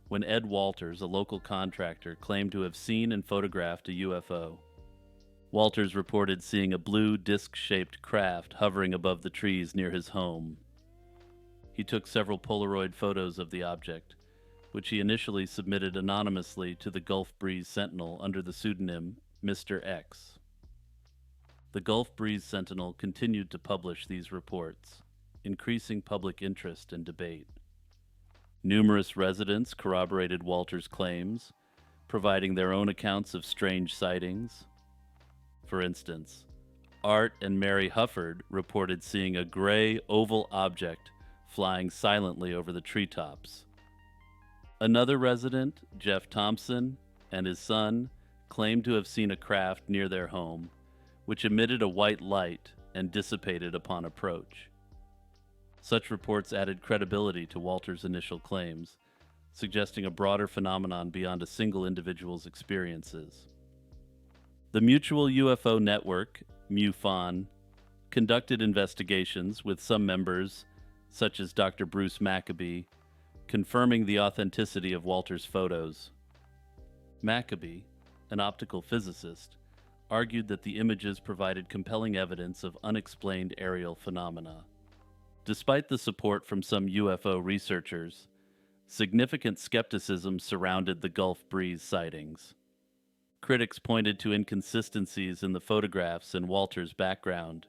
when Ed Walters, a local contractor, claimed to have seen and photographed a UFO. Walters reported seeing a blue disc-shaped craft hovering above the trees near his home. He took several Polaroid photos of the object, which he initially submitted anonymously to the Gulf Breeze Sentinel under the pseudonym Mr. X. The Gulf Breeze Sentinel continued to publish these reports, increasing public interest and debate. Numerous residents corroborated Walters' claims, providing their own accounts of strange sightings. For instance, Art and Mary Hufford reported seeing a gray oval object flying silently over the treetops. Another resident, Jeff Thompson, and his son claimed to have seen a craft near their home, which emitted a white light and dissipated upon approach. Such reports added credibility to Walter's initial claims, suggesting a broader phenomenon beyond a single individual's experiences. The Mutual UFO Network, MUFON, conducted investigations with some members, such as Dr. Bruce Maccabee, confirming the authenticity of Walter's photos. Maccabee, an optical physicist, argued that the images provided compelling evidence of unexplained aerial phenomena. Despite the support from some UFO researchers, significant skepticism surrounded the Gulf Breeze sightings. Critics pointed to inconsistencies in the photographs and Walter's background,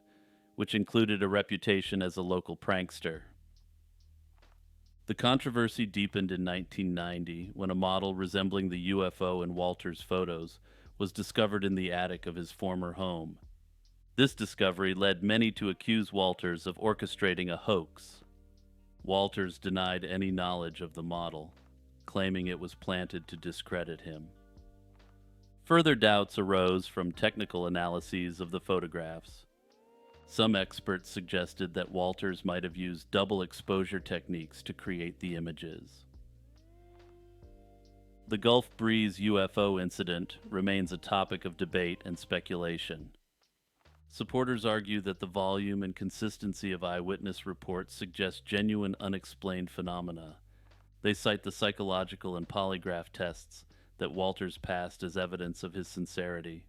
which included a reputation as a local prankster. The controversy deepened in 1990 when a model resembling the UFO in Walter's photos was discovered in the attic of his former home. This discovery led many to accuse Walters of orchestrating a hoax. Walters denied any knowledge of the model, claiming it was planted to discredit him. Further doubts arose from technical analyses of the photographs. Some experts suggested that Walters might have used double exposure techniques to create the images. The Gulf Breeze UFO incident remains a topic of debate and speculation. Supporters argue that the volume and consistency of eyewitness reports suggest genuine unexplained phenomena. They cite the psychological and polygraph tests that Walters passed as evidence of his sincerity.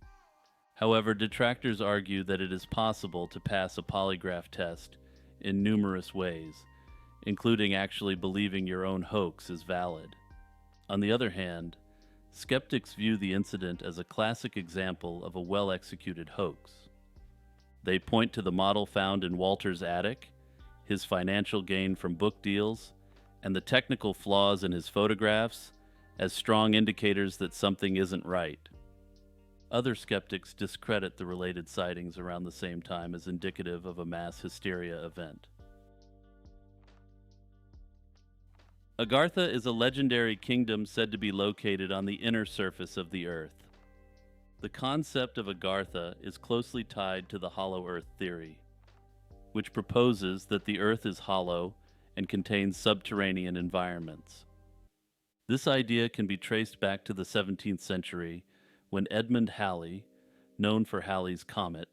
However, detractors argue that it is possible to pass a polygraph test in numerous ways, including actually believing your own hoax is valid. On the other hand, skeptics view the incident as a classic example of a well-executed hoax. They point to the model found in Walter's attic, his financial gain from book deals, and the technical flaws in his photographs as strong indicators that something isn't right. Other skeptics discredit the related sightings around the same time as indicative of a mass hysteria event. Agartha is a legendary kingdom said to be located on the inner surface of the Earth. The concept of Agartha is closely tied to the hollow Earth theory, which proposes that the Earth is hollow and contains subterranean environments. This idea can be traced back to the 17th century when Edmund Halley, known for Halley's Comet,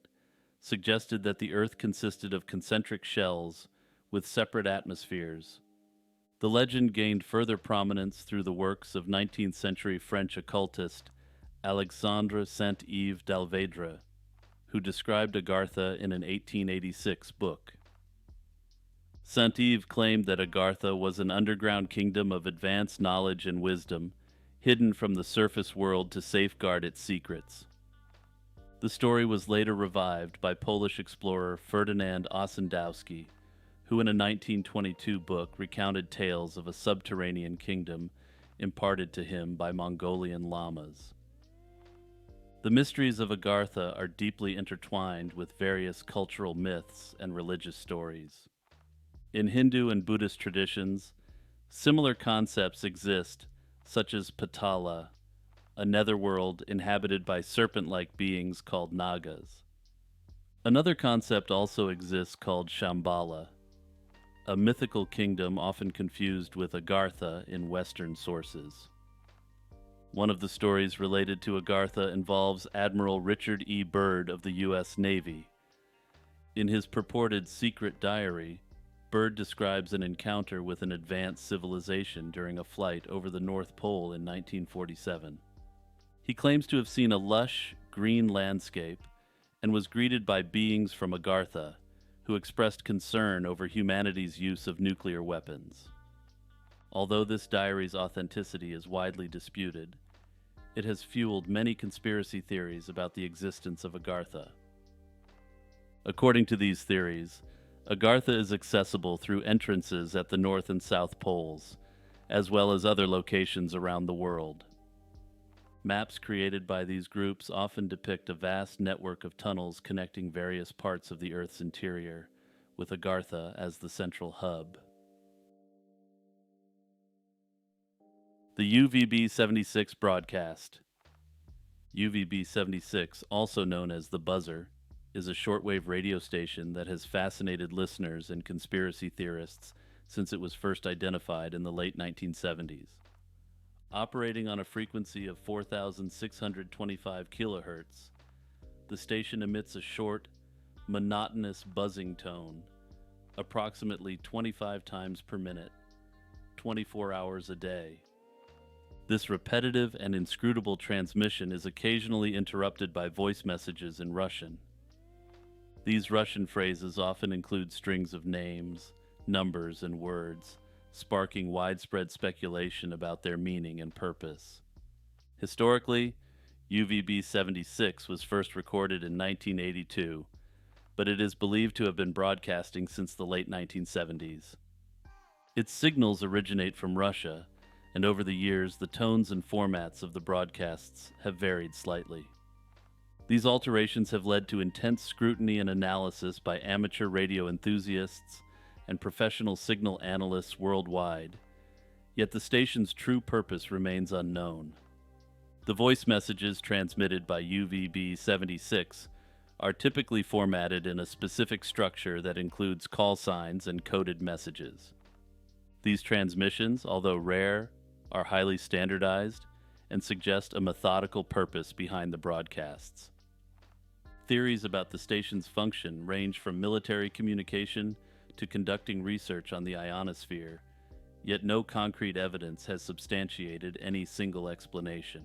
suggested that the Earth consisted of concentric shells with separate atmospheres. The legend gained further prominence through the works of 19th century French occultist Alexandre Saint-Yves d'Alvedre, who described Agartha in an 1886 book. Saint-Yves claimed that Agartha was an underground kingdom of advanced knowledge and wisdom, hidden from the surface world to safeguard its secrets. The story was later revived by Polish explorer Ferdynand Ossendowski, who in a 1922 book recounted tales of a subterranean kingdom imparted to him by Mongolian lamas. The mysteries of Agartha are deeply intertwined with various cultural myths and religious stories. In Hindu and Buddhist traditions, similar concepts exist, such as Patala, a netherworld inhabited by serpent-like beings called Nagas. Another concept also exists called Shambhala, a mythical kingdom often confused with Agartha in Western sources. One of the stories related to Agartha involves Admiral Richard E. Byrd of the U.S. Navy. In his purported secret diary, Byrd describes an encounter with an advanced civilization during a flight over the North Pole in 1947. He claims to have seen a lush, green landscape and was greeted by beings from Agartha, who expressed concern over humanity's use of nuclear weapons. Although this diary's authenticity is widely disputed, it has fueled many conspiracy theories about the existence of Agartha. According to these theories, Agartha is accessible through entrances at the North and South Poles, as well as other locations around the world. Maps created by these groups often depict a vast network of tunnels connecting various parts of the Earth's interior, with Agartha as the central hub. The UVB-76 broadcast. UVB-76, also known as the buzzer, is a shortwave radio station that has fascinated listeners and conspiracy theorists since it was first identified in the late 1970s. Operating on a frequency of 4,625 kilohertz, the station emits a short, monotonous buzzing tone, approximately 25 times per minute, 24 hours a day. This repetitive and inscrutable transmission is occasionally interrupted by voice messages in Russian. These Russian phrases often include strings of names, numbers, and words, sparking widespread speculation about their meaning and purpose. Historically, UVB 76 was first recorded in 1982, but it is believed to have been broadcasting since the late 1970s. Its signals originate from Russia, and over the years, the tones and formats of the broadcasts have varied slightly. These alterations have led to intense scrutiny and analysis by amateur radio enthusiasts and professional signal analysts worldwide, yet the station's true purpose remains unknown. The voice messages transmitted by UVB 76 are typically formatted in a specific structure that includes call signs and coded messages. These transmissions, although rare, are highly standardized and suggest a methodical purpose behind the broadcasts. Theories about the station's function range from military communication to conducting research on the ionosphere, yet no concrete evidence has substantiated any single explanation.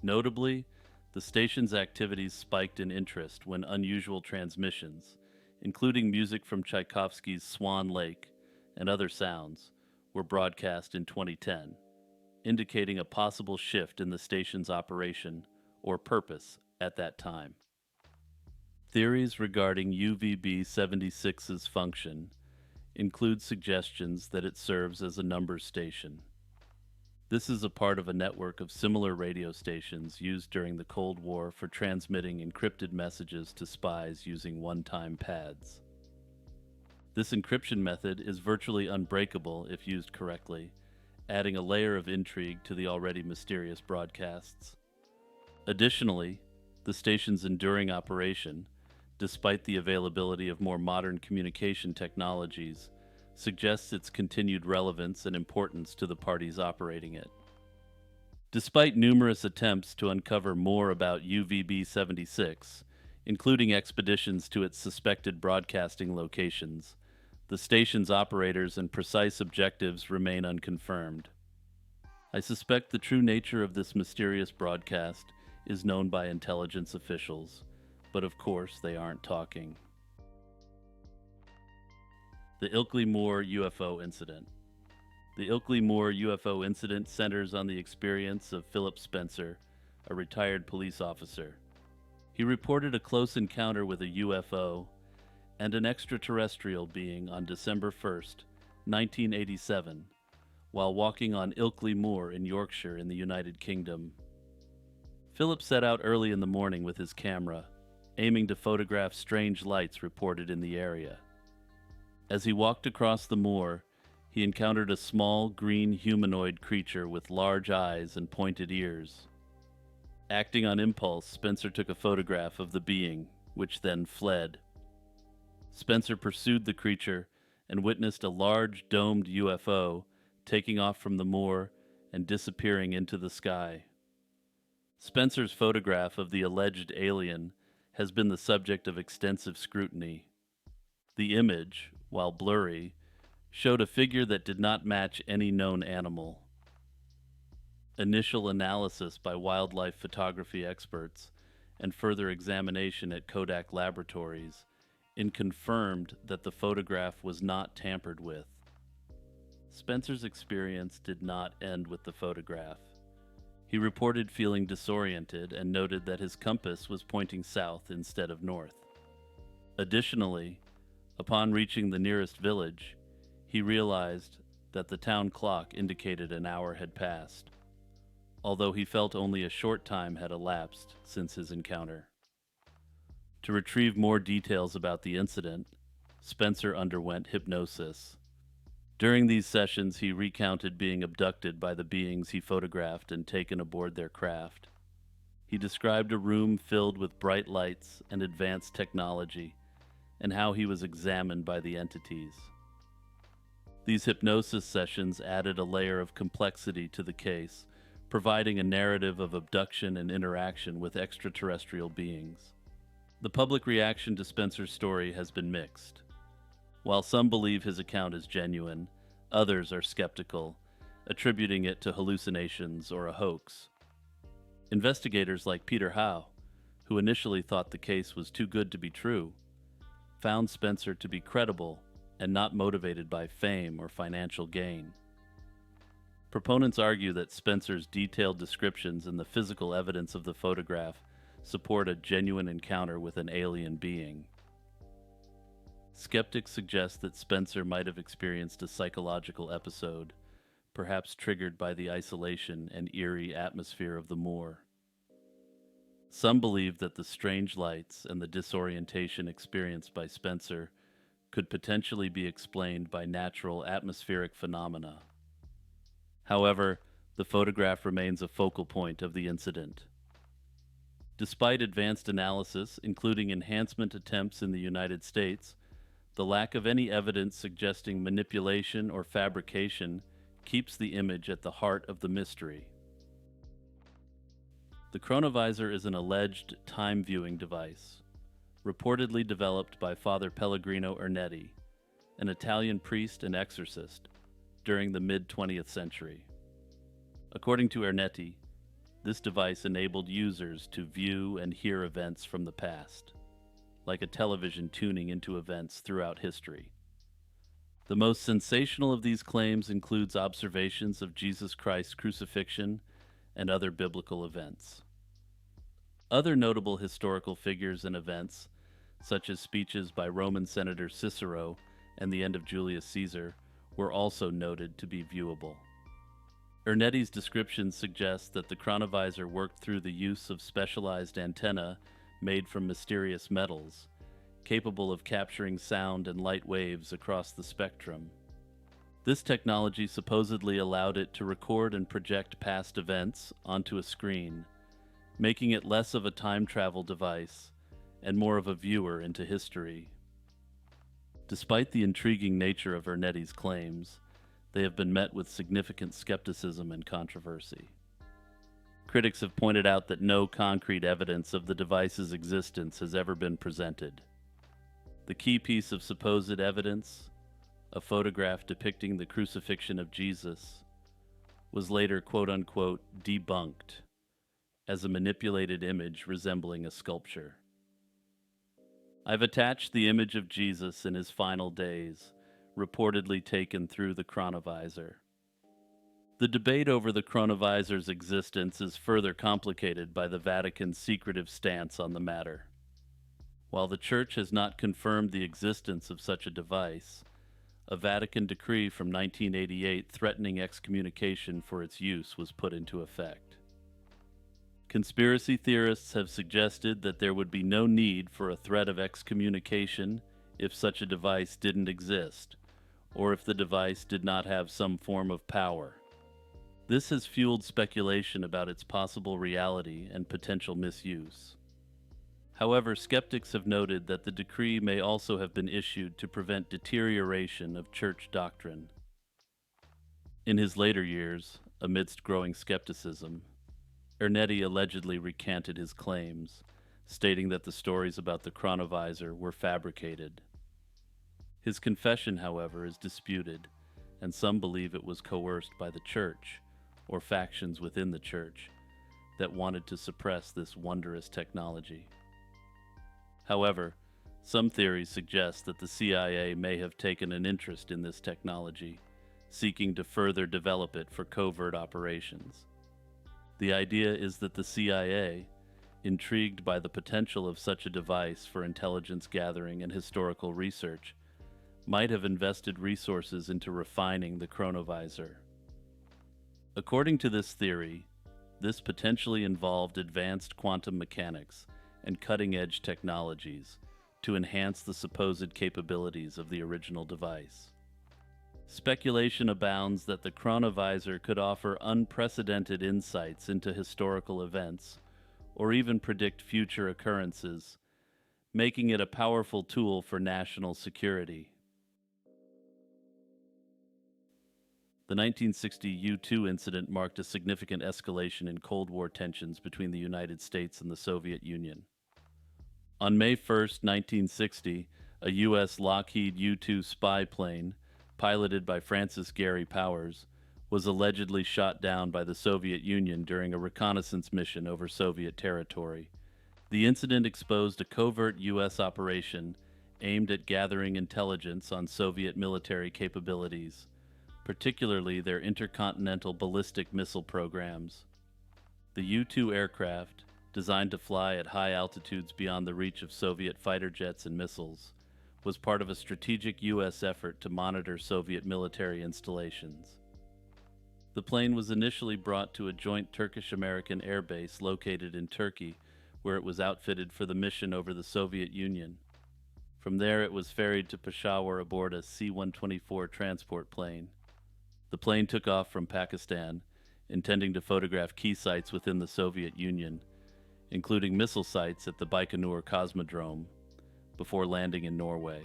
Notably, the station's activities spiked in interest when unusual transmissions, including music from Tchaikovsky's Swan Lake and other sounds, were broadcast in 2010, indicating a possible shift in the station's operation or purpose at that time. Theories regarding UVB 76's function include suggestions that it serves as a numbers station. This is a part of a network of similar radio stations used during the Cold War for transmitting encrypted messages to spies using one-time pads. This encryption method is virtually unbreakable if used correctly, adding a layer of intrigue to the already mysterious broadcasts. Additionally, the station's enduring operation, despite the availability of more modern communication technologies, suggests its continued relevance and importance to the parties operating it. Despite numerous attempts to uncover more about UVB 76, including expeditions to its suspected broadcasting locations, the station's operators and precise objectives remain unconfirmed. I suspect the true nature of this mysterious broadcast is known by intelligence officials, but of course they aren't talking. The Ilkley Moor UFO Incident. The Ilkley Moor UFO incident centers on the experience of Philip Spencer, a retired police officer. He reported a close encounter with a UFO and an extraterrestrial being on December 1st, 1987, while walking on Ilkley Moor in Yorkshire in the United Kingdom. Philip set out early in the morning with his camera, aiming to photograph strange lights reported in the area. As he walked across the moor, he encountered a small green humanoid creature with large eyes and pointed ears. Acting on impulse, Spencer took a photograph of the being, which then fled. Spencer pursued the creature and witnessed a large domed UFO taking off from the moor and disappearing into the sky. Spencer's photograph of the alleged alien has been the subject of extensive scrutiny. The image, while blurry, showed a figure that did not match any known animal. Initial analysis by wildlife photography experts and further examination at Kodak Laboratories confirmed that the photograph was not tampered with. Spencer's experience did not end with the photograph. He reported feeling disoriented and noted that his compass was pointing south instead of north. Additionally, upon reaching the nearest village, he realized that the town clock indicated an hour had passed, although he felt only a short time had elapsed since his encounter. To retrieve more details about the incident, Spencer underwent hypnosis. During these sessions, he recounted being abducted by the beings he photographed and taken aboard their craft. He described a room filled with bright lights and advanced technology, and how he was examined by the entities. These hypnosis sessions added a layer of complexity to the case, providing a narrative of abduction and interaction with extraterrestrial beings. The public reaction to Spencer's story has been mixed. While some believe his account is genuine, others are skeptical, attributing it to hallucinations or a hoax. Investigators like Peter Howe, who initially thought the case was too good to be true, found Spencer to be credible and not motivated by fame or financial gain. Proponents argue that Spencer's detailed descriptions and the physical evidence of the photograph support a genuine encounter with an alien being. Skeptics suggest that Spencer might have experienced a psychological episode, perhaps triggered by the isolation and eerie atmosphere of the moor. Some believe that the strange lights and the disorientation experienced by Spencer could potentially be explained by natural atmospheric phenomena. However, the photograph remains a focal point of the incident. Despite advanced analysis, including enhancement attempts in the United States, the lack of any evidence suggesting manipulation or fabrication keeps the image at the heart of the mystery. The chronovisor is an alleged time-viewing device, reportedly developed by Father Pellegrino Ernetti, an Italian priest and exorcist, during the mid-20th century. According to Ernetti, this device enabled users to view and hear events from the past, like a television tuning into events throughout history. The most sensational of these claims includes observations of Jesus Christ's crucifixion and other biblical events. Other notable historical figures and events, such as speeches by Roman Senator Cicero and the end of Julius Caesar, were also noted to be viewable. Ernetti's description suggests that the chronovisor worked through the use of specialized antennae made from mysterious metals, capable of capturing sound and light waves across the spectrum. This technology supposedly allowed it to record and project past events onto a screen, making it less of a time travel device and more of a viewer into history. Despite the intriguing nature of Ernetti's claims, they have been met with significant skepticism and controversy. Critics have pointed out that no concrete evidence of the device's existence has ever been presented. The key piece of supposed evidence, a photograph depicting the crucifixion of Jesus, was later quote-unquote debunked as a manipulated image resembling a sculpture. I've attached the image of Jesus in his final days, reportedly taken through the chronovisor. The debate over the chronovisor's existence is further complicated by the Vatican's secretive stance on the matter. While the Church has not confirmed the existence of such a device, a Vatican decree from 1988 threatening excommunication for its use was put into effect. Conspiracy theorists have suggested that there would be no need for a threat of excommunication if such a device didn't exist, or if the device did not have some form of power. This has fueled speculation about its possible reality and potential misuse. However, skeptics have noted that the decree may also have been issued to prevent deterioration of church doctrine. In his later years, amidst growing skepticism, Ernetti allegedly recanted his claims, stating that the stories about the chronovisor were fabricated. His confession, however, is disputed, and some believe it was coerced by the Church, or factions within the Church, that wanted to suppress this wondrous technology. However, some theories suggest that the CIA may have taken an interest in this technology, seeking to further develop it for covert operations. The idea is that the CIA, intrigued by the potential of such a device for intelligence gathering and historical research, might have invested resources into refining the chronovisor. According to this theory, this potentially involved advanced quantum mechanics and cutting-edge technologies to enhance the supposed capabilities of the original device. Speculation abounds that the chronovisor could offer unprecedented insights into historical events or even predict future occurrences, making it a powerful tool for national security. The 1960 U-2 incident marked a significant escalation in Cold War tensions between the United States and the Soviet Union. On May 1, 1960, a U.S. Lockheed U-2 spy plane, piloted by Francis Gary Powers, was allegedly shot down by the Soviet Union during a reconnaissance mission over Soviet territory. The incident exposed a covert U.S. operation aimed at gathering intelligence on Soviet military capabilities, particularly their intercontinental ballistic missile programs. The U-2 aircraft, designed to fly at high altitudes beyond the reach of Soviet fighter jets and missiles, was part of a strategic U.S. effort to monitor Soviet military installations. The plane was initially brought to a joint Turkish-American air base located in Turkey, where it was outfitted for the mission over the Soviet Union. From there, it was ferried to Peshawar aboard a C-124 transport plane. The plane took off from Pakistan, intending to photograph key sites within the Soviet Union, including missile sites at the Baikonur Cosmodrome, before landing in Norway.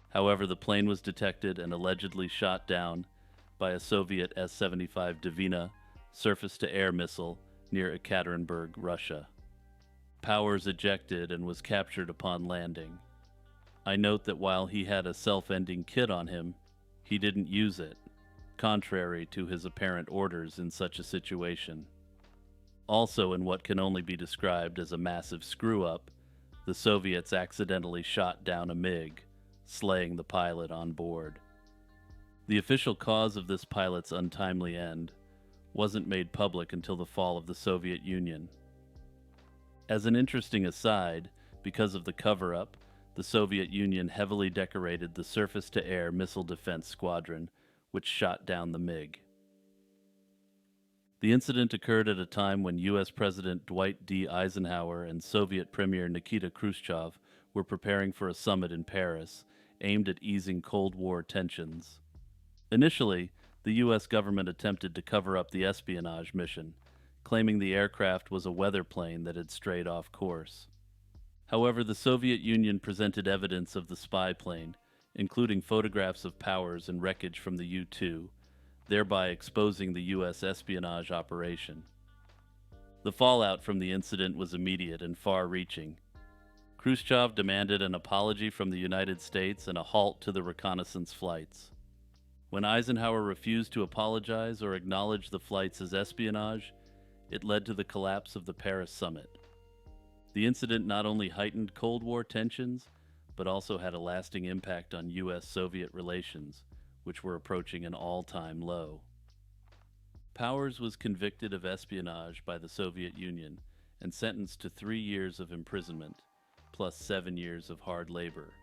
However, the plane was detected and allegedly shot down by a Soviet S-75 Dvina surface-to-air missile near Ekaterinburg, Russia. Powers ejected and was captured upon landing. I note that while he had a self-ending kit on him, he didn't use it, contrary to his apparent orders in such a situation. Also, in what can only be described as a massive screw-up, the Soviets accidentally shot down a MiG, slaying the pilot on board. The official cause of this pilot's untimely end wasn't made public until the fall of the Soviet Union. As an interesting aside, because of the cover-up, the Soviet Union heavily decorated the surface-to-air missile defense squadron, which shot down the MiG. The incident occurred at a time when U.S. President Dwight D. Eisenhower and Soviet Premier Nikita Khrushchev were preparing for a summit in Paris aimed at easing Cold War tensions. Initially, the U.S. government attempted to cover up the espionage mission, claiming the aircraft was a weather plane that had strayed off course. However, the Soviet Union presented evidence of the spy plane, including photographs of Powers and wreckage from the U-2, thereby exposing the U.S. espionage operation. The fallout from the incident was immediate and far-reaching. Khrushchev demanded an apology from the United States and a halt to the reconnaissance flights. When Eisenhower refused to apologize or acknowledge the flights as espionage, it led to the collapse of the Paris summit. The incident not only heightened Cold War tensions, but also had a lasting impact on U.S.-Soviet relations, which were approaching an all-time low. Powers was convicted of espionage by the Soviet Union and sentenced to 3 years of imprisonment, plus 7 years of hard labor.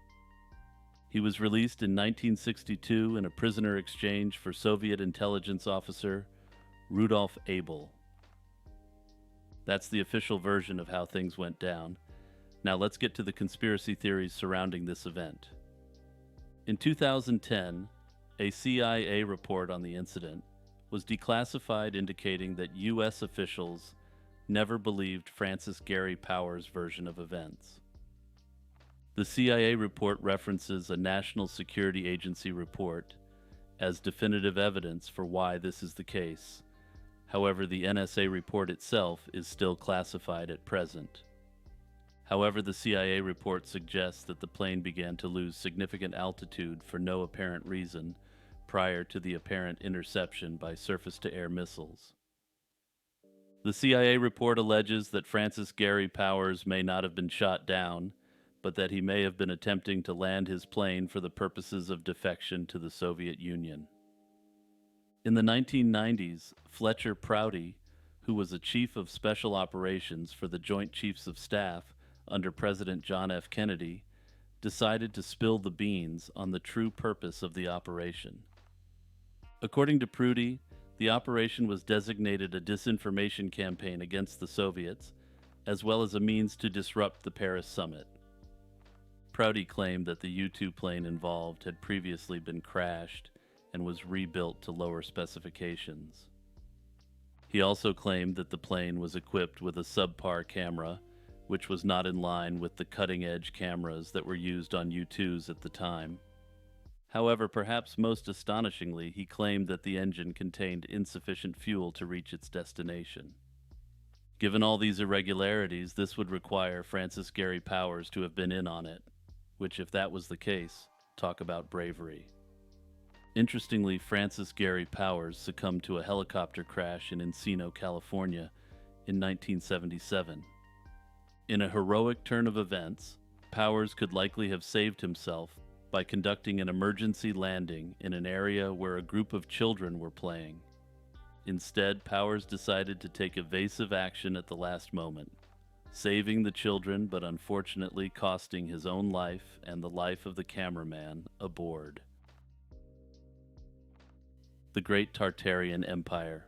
He was released in 1962 in a prisoner exchange for Soviet intelligence officer Rudolf Abel. That's the official version of how things went down. Now let's get to the conspiracy theories surrounding this event. In 2010, a CIA report on the incident was declassified, indicating that U.S. officials never believed Francis Gary Powers' version of events. The CIA report references a National Security Agency report as definitive evidence for why this is the case. However, the NSA report itself is still classified at present. However, the CIA report suggests that the plane began to lose significant altitude for no apparent reason prior to the apparent interception by surface-to-air missiles. The CIA report alleges that Francis Gary Powers may not have been shot down, but that he may have been attempting to land his plane for the purposes of defection to the Soviet Union. In the 1990s, Fletcher Prouty, who was a chief of special operations for the Joint Chiefs of Staff under President John F. Kennedy, decided to spill the beans on the true purpose of the operation. According to Prouty, the operation was designated a disinformation campaign against the Soviets, as well as a means to disrupt the Paris summit. Prouty claimed that the U-2 plane involved had previously been crashed and was rebuilt to lower specifications. He also claimed that the plane was equipped with a subpar camera, which was not in line with the cutting-edge cameras that were used on U-2s at the time. However, perhaps most astonishingly, he claimed that the engine contained insufficient fuel to reach its destination. Given all these irregularities, this would require Francis Gary Powers to have been in on it, which, if that was the case, talk about bravery. Interestingly, Francis Gary Powers succumbed to a helicopter crash in Encino, California in 1977. In a heroic turn of events, Powers could likely have saved himself by conducting an emergency landing in an area where a group of children were playing. Instead, Powers decided to take evasive action at the last moment, saving the children but unfortunately costing his own life and the life of the cameraman aboard. The Great Tartarian Empire.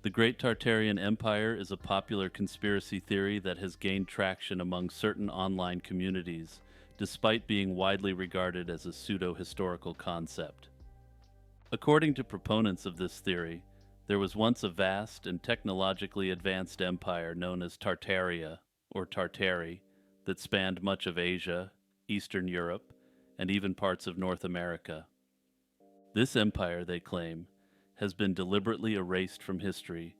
The Great Tartarian Empire is a popular conspiracy theory that has gained traction among certain online communities, despite being widely regarded as a pseudo-historical concept. According to proponents of this theory, there was once a vast and technologically advanced empire known as Tartaria, or Tartary, that spanned much of Asia, Eastern Europe, and even parts of North America. This empire, they claim, has been deliberately erased from history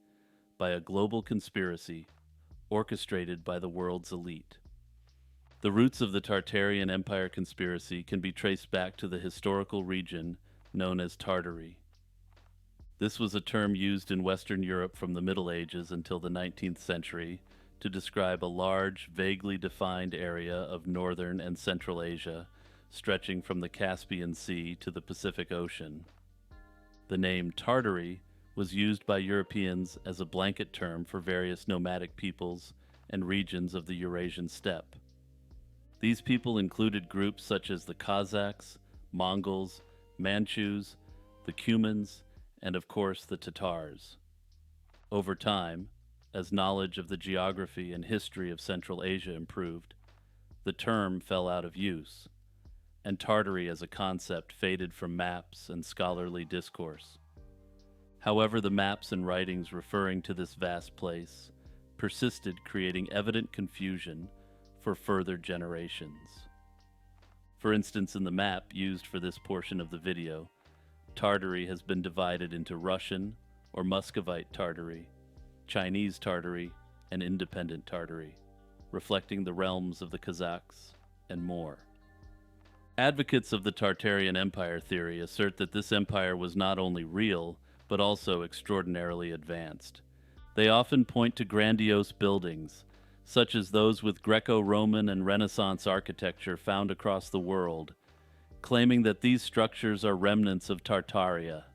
by a global conspiracy orchestrated by the world's elite. The roots of the Tartarian Empire conspiracy can be traced back to the historical region known as Tartary. This was a term used in Western Europe from the Middle Ages until the 19th century to describe a large, vaguely defined area of northern and central Asia, stretching from the Caspian Sea to the Pacific Ocean. The name Tartary was used by Europeans as a blanket term for various nomadic peoples and regions of the Eurasian steppe. These people included groups such as the Kazakhs, Mongols, Manchus, the Cumans, and of course the Tatars. Over time, as knowledge of the geography and history of Central Asia improved, the term fell out of use, and Tartary as a concept faded from maps and scholarly discourse. However, the maps and writings referring to this vast place persisted, creating evident confusion for further generations. For instance, in the map used for this portion of the video, Tartary has been divided into Russian or Muscovite Tartary, Chinese Tartary, and independent Tartary, reflecting the realms of the Kazakhs and more. Advocates of the Tartarian Empire theory assert that this empire was not only real, but also extraordinarily advanced. They often point to grandiose buildings, such as those with Greco-Roman and Renaissance architecture found across the world, claiming that these structures are remnants of Tartaria.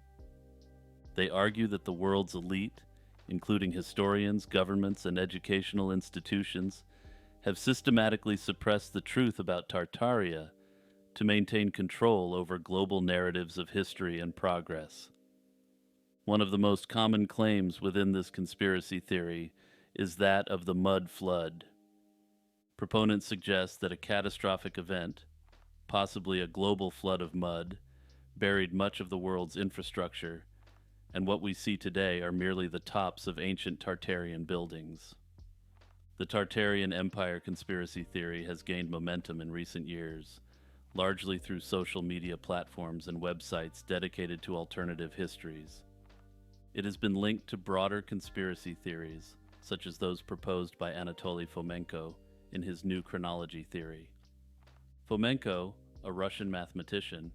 They argue that the world's elite, including historians, governments, and educational institutions, have systematically suppressed the truth about Tartaria to maintain control over global narratives of history and progress. One of the most common claims within this conspiracy theory is that of the mud flood. Proponents suggest that a catastrophic event, possibly a global flood of mud, buried much of the world's infrastructure, and what we see today are merely the tops of ancient Tartarian buildings. The Tartarian Empire conspiracy theory has gained momentum in recent years, largely through social media platforms and websites dedicated to alternative histories. It has been linked to broader conspiracy theories, such as those proposed by Anatoly Fomenko in his New Chronology theory. Fomenko, a Russian mathematician,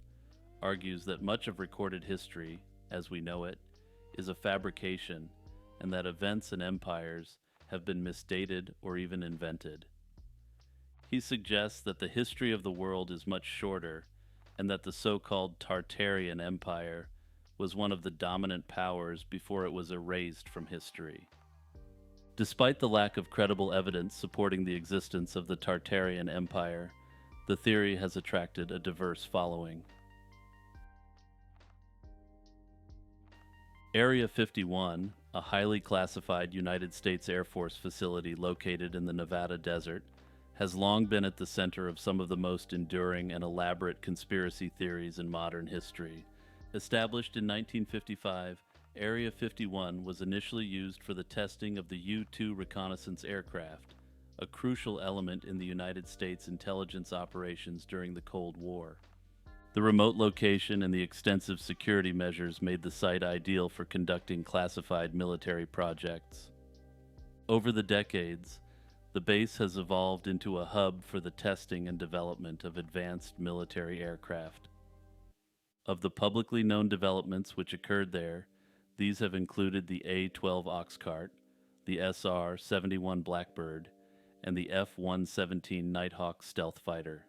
argues that much of recorded history, as we know it, is a fabrication, and that events and empires have been misdated or even invented. He suggests that the history of the world is much shorter, and that the so-called Tartarian Empire was one of the dominant powers before it was erased from history. Despite the lack of credible evidence supporting the existence of the Tartarian Empire, the theory has attracted a diverse following. Area 51, a highly classified United States Air Force facility located in the Nevada desert, has long been at the center of some of the most enduring and elaborate conspiracy theories in modern history. Established in 1955, Area 51 was initially used for the testing of the U-2 reconnaissance aircraft, a crucial element in the United States intelligence operations during the Cold War. The remote location and the extensive security measures made the site ideal for conducting classified military projects. Over the decades, the base has evolved into a hub for the testing and development of advanced military aircraft. Of the publicly known developments which occurred there, these have included the A-12 Oxcart, the SR-71 Blackbird, and the F-117 Nighthawk stealth fighter.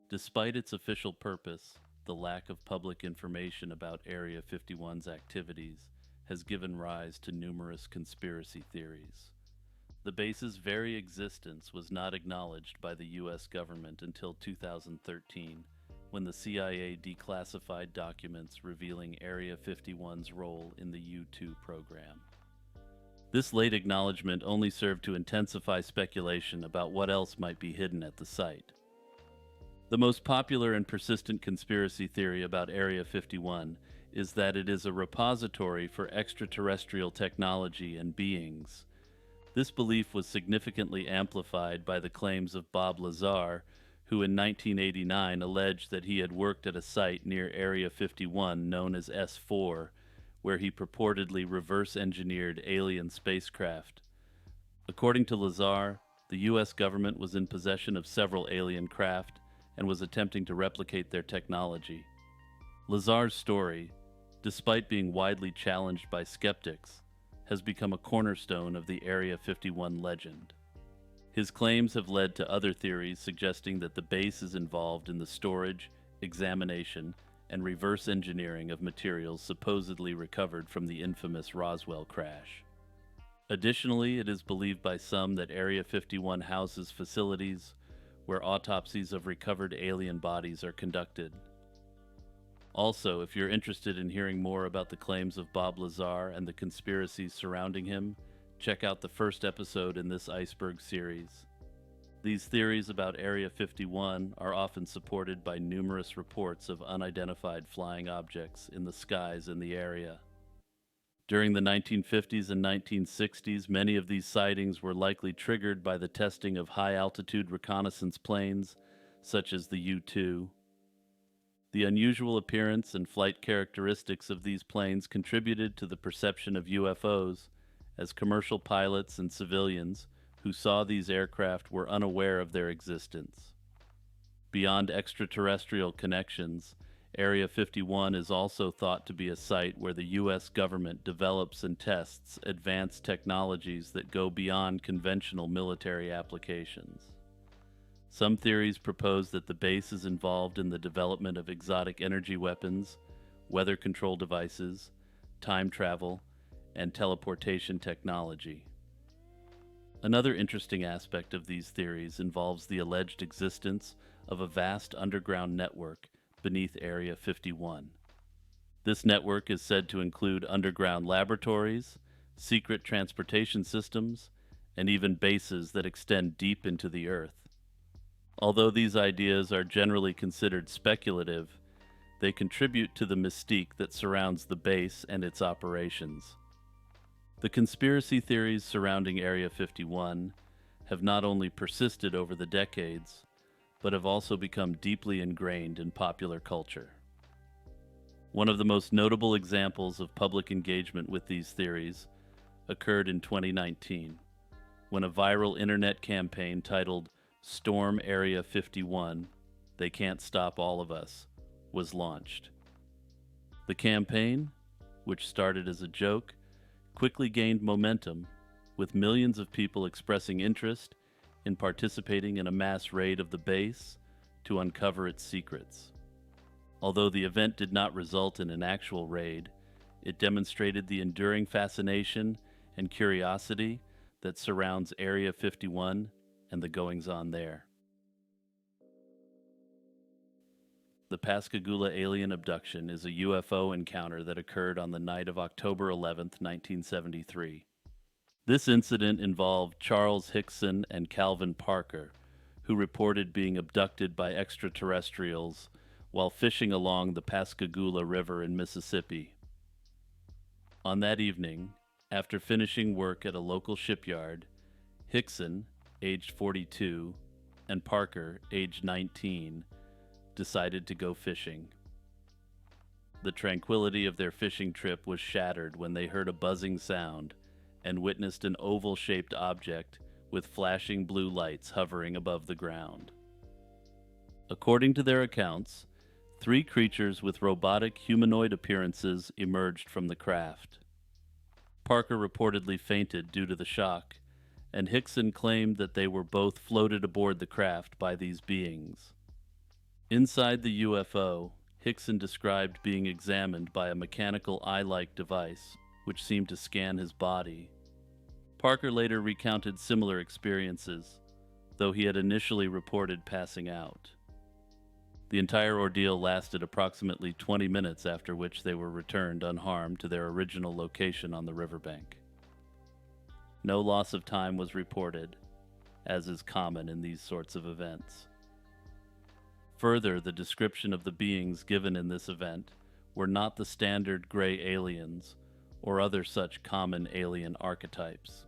Despite its official purpose, the lack of public information about Area 51's activities has given rise to numerous conspiracy theories. The base's very existence was not acknowledged by the U.S. government until 2013, when the CIA declassified documents revealing Area 51's role in the U-2 program. This late acknowledgement only served to intensify speculation about what else might be hidden at the site. The most popular and persistent conspiracy theory about Area 51 is that it is a repository for extraterrestrial technology and beings. This belief was significantly amplified by the claims of Bob Lazar, who in 1989 alleged that he had worked at a site near Area 51 known as S4, where he purportedly reverse-engineered alien spacecraft. According to Lazar, the U.S. government was in possession of several alien craft and was attempting to replicate their technology. Lazar's story, despite being widely challenged by skeptics, has become a cornerstone of the Area 51 legend. His claims have led to other theories suggesting that the base is involved in the storage, examination, and reverse engineering of materials supposedly recovered from the infamous Roswell crash. Additionally, it is believed by some that Area 51 houses facilities where autopsies of recovered alien bodies are conducted. Also, if you're interested in hearing more about the claims of Bob Lazar and the conspiracies surrounding him, check out the first episode in this Iceberg series. These theories about Area 51 are often supported by numerous reports of unidentified flying objects in the skies in the area. During the 1950s and 1960s, many of these sightings were likely triggered by the testing of high-altitude reconnaissance planes, such as the U-2. The unusual appearance and flight characteristics of these planes contributed to the perception of UFOs, as commercial pilots and civilians who saw these aircraft were unaware of their existence. Beyond extraterrestrial connections, Area 51 is also thought to be a site where the U.S. government develops and tests advanced technologies that go beyond conventional military applications. Some theories propose that the base is involved in the development of exotic energy weapons, weather control devices, time travel, and teleportation technology. Another interesting aspect of these theories involves the alleged existence of a vast underground network beneath Area 51. This network is said to include underground laboratories, secret transportation systems, and even bases that extend deep into the earth. Although these ideas are generally considered speculative, they contribute to the mystique that surrounds the base and its operations. The conspiracy theories surrounding Area 51 have not only persisted over the decades, but have also become deeply ingrained in popular culture. One of the most notable examples of public engagement with these theories occurred in 2019, when a viral internet campaign titled Storm Area 51, They Can't Stop All of Us, was launched. The campaign, which started as a joke, quickly gained momentum, with millions of people expressing interest in participating in a mass raid of the base to uncover its secrets. Although the event did not result in an actual raid, it demonstrated the enduring fascination and curiosity that surrounds Area 51 and the goings-on there. The Pascagoula alien abduction is a UFO encounter that occurred on the night of October 11, 1973. This incident involved Charles Hickson and Calvin Parker, who reported being abducted by extraterrestrials while fishing along the Pascagoula River in Mississippi. On that evening, after finishing work at a local shipyard, Hickson, aged 42, and Parker, aged 19, decided to go fishing. The tranquility of their fishing trip was shattered when they heard a buzzing sound and witnessed an oval-shaped object with flashing blue lights hovering above the ground. According to their accounts, 3 creatures with robotic humanoid appearances emerged from the craft. Parker reportedly fainted due to the shock, and Hickson claimed that they were both floated aboard the craft by these beings. Inside the UFO, Hickson described being examined by a mechanical eye-like device, which seemed to scan his body. Parker later recounted similar experiences, though he had initially reported passing out. The entire ordeal lasted approximately 20 minutes, after which they were returned unharmed to their original location on the riverbank. No loss of time was reported, as is common in these sorts of events. Further, the description of the beings given in this event were not the standard gray aliens or other such common alien archetypes.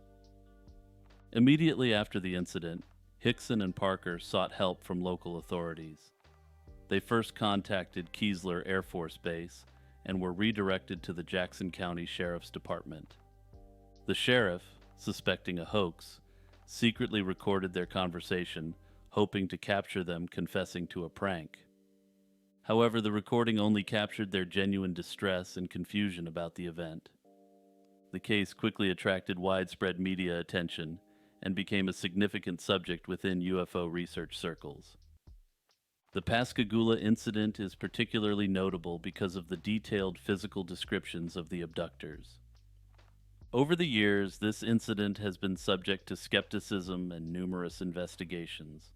Immediately after the incident, Hickson and Parker sought help from local authorities. They first contacted Keesler Air Force Base and were redirected to the Jackson County Sheriff's Department. The sheriff, suspecting a hoax, secretly recorded their conversation, hoping to capture them confessing to a prank. However, the recording only captured their genuine distress and confusion about the event. The case quickly attracted widespread media attention and became a significant subject within UFO research circles. The Pascagoula incident is particularly notable because of the detailed physical descriptions of the abductors. Over the years, this incident has been subject to skepticism and numerous investigations.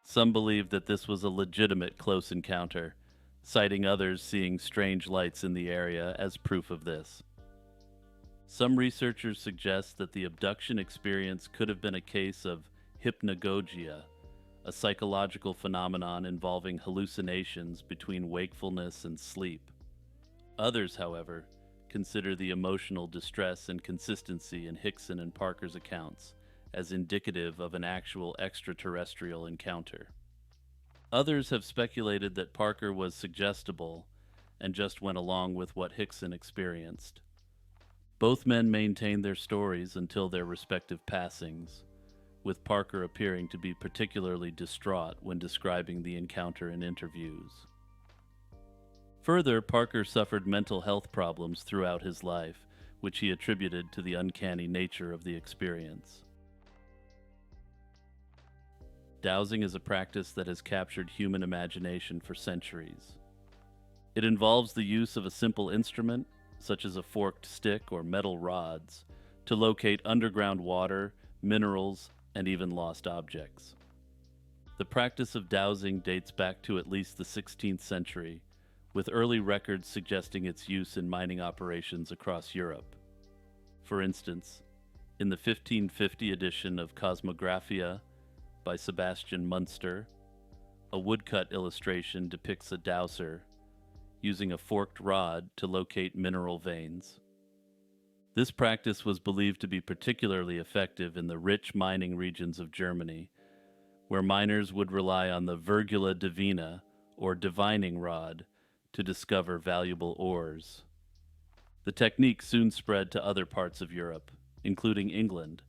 Some believe that this was a legitimate close encounter, citing others seeing strange lights in the area as proof of this. Some researchers suggest that the abduction experience could have been a case of hypnagogia, a psychological phenomenon involving hallucinations between wakefulness and sleep. Others, however, consider the emotional distress and consistency in Hickson and Parker's accounts as indicative of an actual extraterrestrial encounter. Others have speculated that Parker was suggestible and just went along with what Hickson experienced. Both men maintained their stories until their respective passings, with Parker appearing to be particularly distraught when describing the encounter in interviews. Further, Parker suffered mental health problems throughout his life, which he attributed to the uncanny nature of the experience. Dowsing is a practice that has captured human imagination for centuries. It involves the use of a simple instrument, such as a forked stick or metal rods, to locate underground water, minerals, and even lost objects. The practice of dowsing dates back to at least the 16th century, with early records suggesting its use in mining operations across Europe. For instance, in the 1550 edition of Cosmographia by Sebastian Munster, a woodcut illustration depicts a dowser using a forked rod to locate mineral veins. This practice was believed to be particularly effective in the rich mining regions of Germany, where miners would rely on the virgula divina, or divining rod, to discover valuable ores. The technique soon spread to other parts of Europe, including England,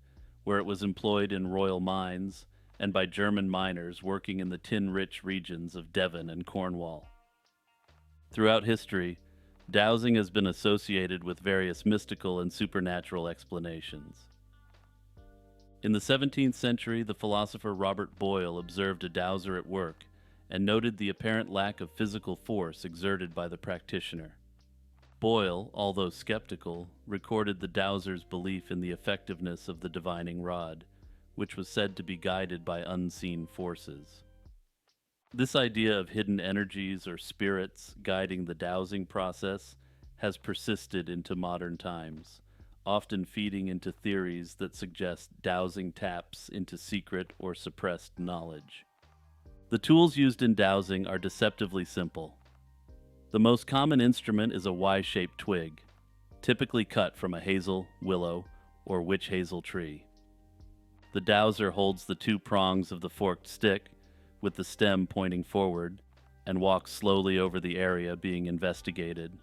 where it was employed in royal mines and by German miners working in the tin-rich regions of Devon and Cornwall. Throughout history, dowsing has been associated with various mystical and supernatural explanations. In the 17th century, the philosopher Robert Boyle observed a dowser at work and noted the apparent lack of physical force exerted by the practitioner. Boyle, although skeptical, recorded the dowser's belief in the effectiveness of the divining rod, which was said to be guided by unseen forces. This idea of hidden energies or spirits guiding the dowsing process has persisted into modern times, often feeding into theories that suggest dowsing taps into secret or suppressed knowledge. The tools used in dowsing are deceptively simple. The most common instrument is a Y-shaped twig. typically cut from a hazel, willow, or witch hazel tree. The dowser holds the two prongs of the forked stick, with the stem pointing forward, and walks slowly over the area being investigated.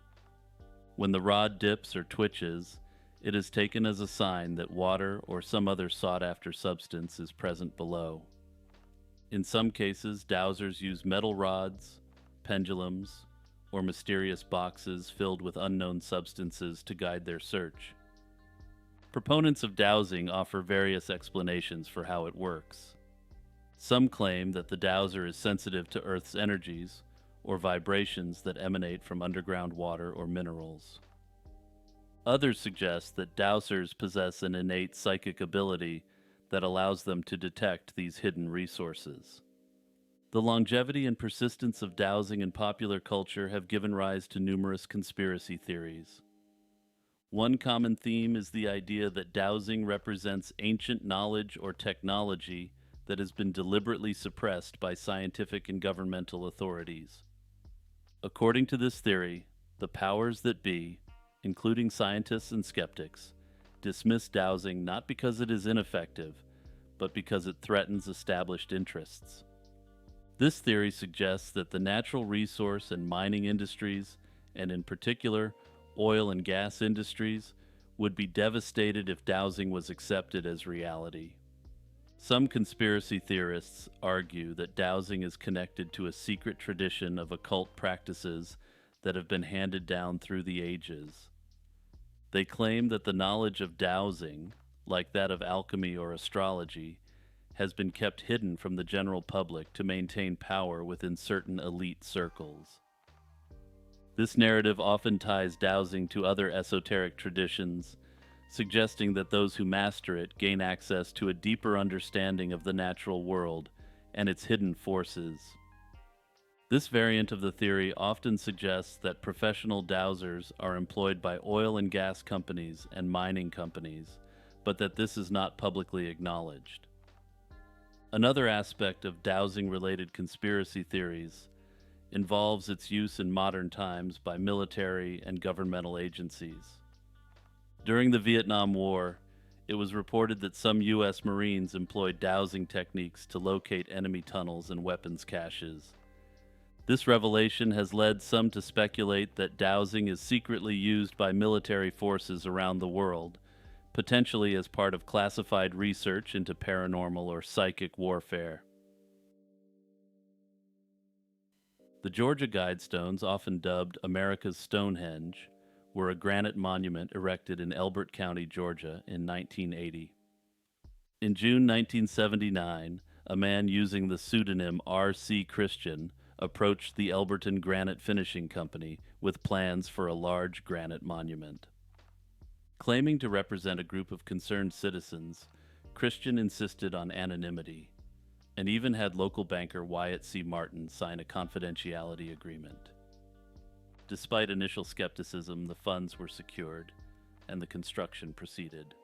When the rod dips or twitches, it is taken as a sign that water or some other sought-after substance is present below. In some cases, dowsers use metal rods, pendulums, or mysterious boxes filled with unknown substances to guide their search. Proponents of dowsing offer various explanations for how it works. Some claim that the dowser is sensitive to Earth's energies or vibrations that emanate from underground water or minerals. Others suggest that dowsers possess an innate psychic ability that allows them to detect these hidden resources. The longevity and persistence of dowsing in popular culture have given rise to numerous conspiracy theories. One common theme is the idea that dowsing represents ancient knowledge or technology that has been deliberately suppressed by scientific and governmental authorities. According to this theory, the powers that be, including scientists and skeptics, dismiss dowsing not because it is ineffective, but because it threatens established interests. This theory suggests that the natural resource and mining industries, and in particular, oil and gas industries, would be devastated if dowsing was accepted as reality. Some conspiracy theorists argue that dowsing is connected to a secret tradition of occult practices that have been handed down through the ages. They claim that the knowledge of dowsing, like that of alchemy or astrology, has been kept hidden from the general public to maintain power within certain elite circles. This narrative often ties dowsing to other esoteric traditions, suggesting that those who master it gain access to a deeper understanding of the natural world and its hidden forces. This variant of the theory often suggests that professional dowsers are employed by oil and gas companies and mining companies, but that this is not publicly acknowledged. Another aspect of dowsing-related conspiracy theories involves its use in modern times by military and governmental agencies. During the Vietnam War, it was reported that some U.S. Marines employed dowsing techniques to locate enemy tunnels and weapons caches. This revelation has led some to speculate that dowsing is secretly used by military forces around the world, potentially as part of classified research into paranormal or psychic warfare. The Georgia Guidestones, often dubbed America's Stonehenge, were a granite monument erected in Elbert County, Georgia in 1980. In June 1979, a man using the pseudonym R.C. Christian approached the Elberton Granite Finishing Company with plans for a large granite monument. Claiming to represent a group of concerned citizens, Christian insisted on anonymity, and even had local banker Wyatt C. Martin sign a confidentiality agreement. Despite initial skepticism, the funds were secured, and the construction proceeded.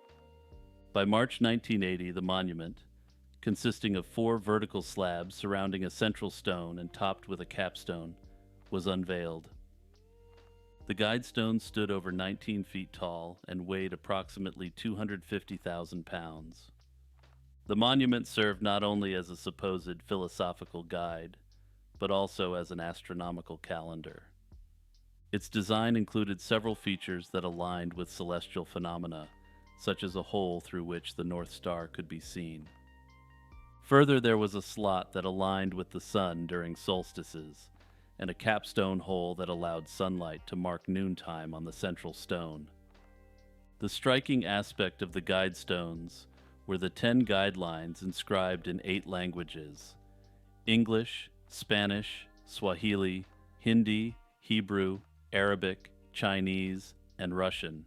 By March 1980, the monument, consisting of 4 vertical slabs surrounding a central stone and topped with a capstone, was unveiled. The Guidestones stood over 19 feet tall and weighed approximately 250,000 pounds. The monument served not only as a supposed philosophical guide, but also as an astronomical calendar. Its design included several features that aligned with celestial phenomena, such as a hole through which the North Star could be seen. Further, there was a slot that aligned with the sun during solstices, and a capstone hole that allowed sunlight to mark noontime on the central stone. The striking aspect of the Guidestones were the 10 guidelines inscribed in 8 languages: English, Spanish, Swahili, Hindi, Hebrew, Arabic, Chinese, and Russian.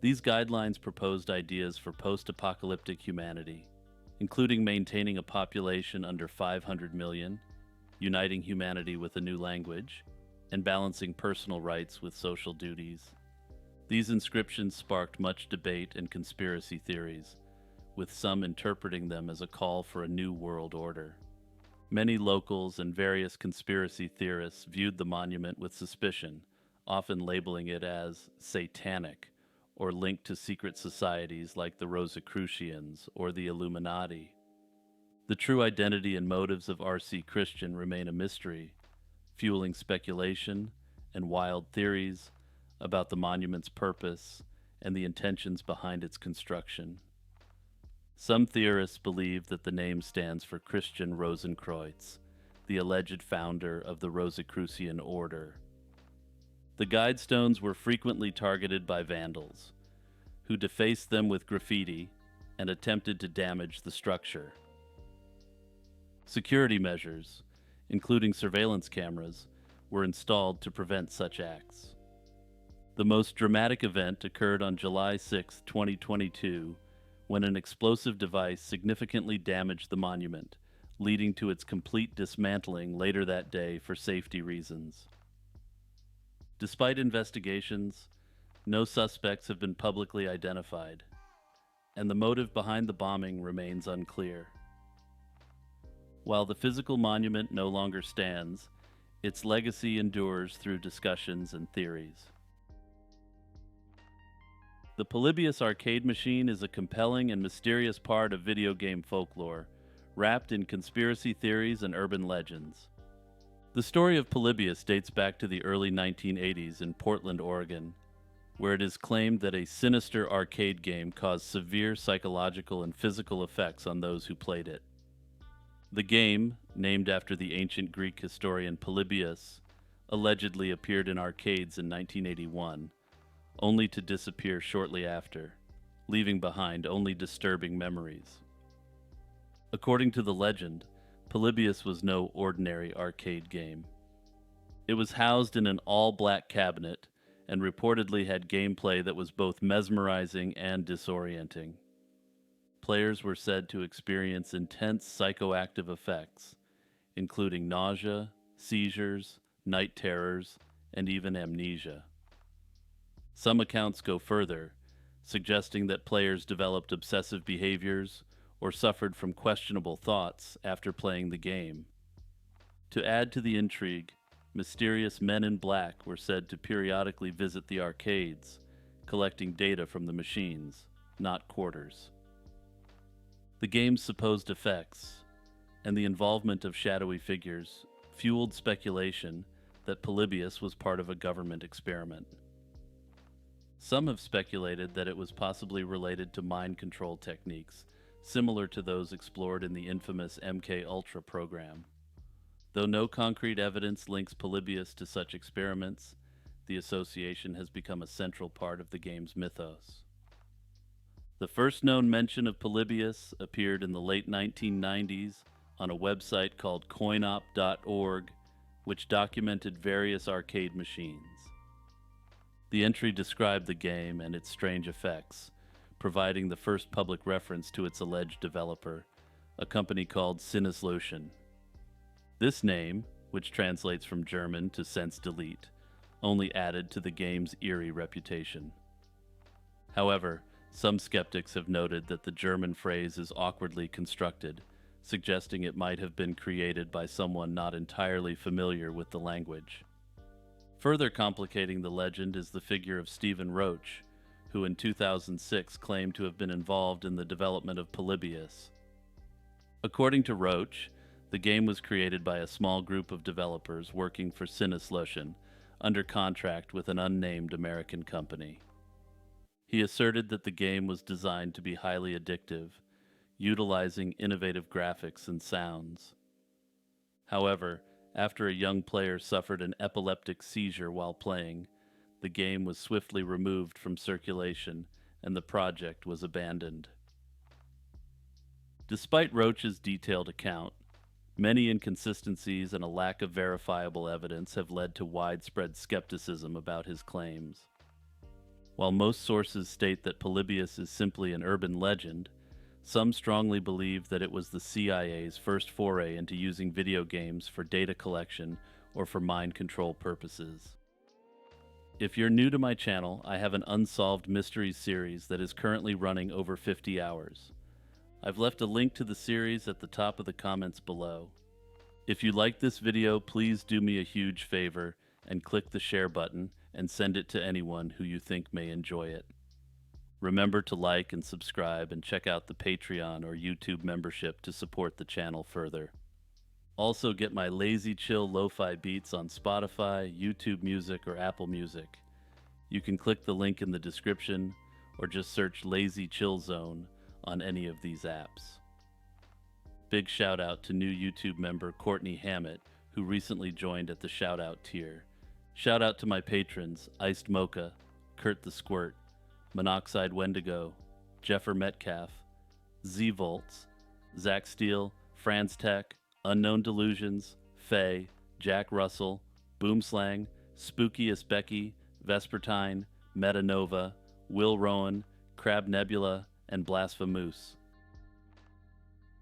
These guidelines proposed ideas for post-apocalyptic humanity, including maintaining a population under 500 million, uniting humanity with a new language, and balancing personal rights with social duties. These inscriptions sparked much debate and conspiracy theories, with some interpreting them as a call for a new world order. Many locals and various conspiracy theorists viewed the monument with suspicion, often labeling it as satanic or linked to secret societies like the Rosicrucians or the Illuminati. The true identity and motives of R.C. Christian remain a mystery, fueling speculation and wild theories about the monument's purpose and the intentions behind its construction. Some theorists believe that the name stands for Christian Rosenkreuz, the alleged founder of the Rosicrucian order. The guidestones were frequently targeted by vandals, who defaced them with graffiti and attempted to damage the structure. Security measures, including surveillance cameras, were installed to prevent such acts. The most dramatic event occurred on July 6, 2022, when an explosive device significantly damaged the monument, leading to its complete dismantling later that day for safety reasons. Despite investigations, no suspects have been publicly identified, and the motive behind the bombing remains unclear. While the physical monument no longer stands, its legacy endures through discussions and theories. The Polybius arcade machine is a compelling and mysterious part of video game folklore, wrapped in conspiracy theories and urban legends. The story of Polybius dates back to the early 1980s in Portland, Oregon, where it is claimed that a sinister arcade game caused severe psychological and physical effects on those who played it. The game, named after the ancient Greek historian Polybius, allegedly appeared in arcades in 1981, only to disappear shortly after, leaving behind only disturbing memories. According to the legend, Polybius was no ordinary arcade game. It was housed in an all-black cabinet and reportedly had gameplay that was both mesmerizing and disorienting. Players were said to experience intense psychoactive effects, including nausea, seizures, night terrors, and even amnesia. Some accounts go further, suggesting that players developed obsessive behaviors or suffered from questionable thoughts after playing the game. To add to the intrigue, mysterious men in black were said to periodically visit the arcades, collecting data from the machines, not quarters. The game's supposed effects and the involvement of shadowy figures fueled speculation that Polybius was part of a government experiment. Some have speculated that it was possibly related to mind control techniques, similar to those explored in the infamous MK Ultra program. Though no concrete evidence links Polybius to such experiments, the association has become a central part of the game's mythos. The first known mention of Polybius appeared in the late 1990s on a website called coinop.org, which documented various arcade machines. The entry described the game and its strange effects, providing the first public reference to its alleged developer, a company called Sinneslotion. This name, which translates from German to sense delete, only added to the game's eerie reputation. However, some skeptics have noted that the German phrase is awkwardly constructed, suggesting it might have been created by someone not entirely familiar with the language. Further complicating the legend is the figure of Stephen Roach, who in 2006 claimed to have been involved in the development of Polybius. According to Roach, the game was created by a small group of developers working for Sinneslotion, under contract with an unnamed American company. He asserted that the game was designed to be highly addictive, utilizing innovative graphics and sounds. However, after a young player suffered an epileptic seizure while playing, the game was swiftly removed from circulation and the project was abandoned. Despite Roach's detailed account, many inconsistencies and a lack of verifiable evidence have led to widespread skepticism about his claims. While most sources state that Polybius is simply an urban legend, some strongly believe that it was the CIA's first foray into using video games for data collection or for mind control purposes. If you're new to my channel, I have an Unsolved Mysteries series that is currently running over 50 hours. I've left a link to the series at the top of the comments below. If you like this video, please do me a huge favor and click the share button and send it to anyone who you think may enjoy it. Remember to like and subscribe and check out the Patreon or YouTube membership to support the channel further. Also, get my lazy chill lo-fi beats on Spotify, YouTube Music, or Apple Music. You can click the link in the description or just search Lazy Chill Zone on any of these apps. Big shout out to new YouTube member Courtney Hammett, who recently joined at the shout out tier. Shout out to my patrons Iced Mocha, Kurt the Squirt, Monoxide Wendigo, Jeffer Metcalf, Z Volts, Zach Steele, Franz Tech, Unknown Delusions, Faye, Jack Russell, Boomslang, Spookiest Becky, Vespertine, Metanova, Will Rowan, Crab Nebula, and Blasphemous.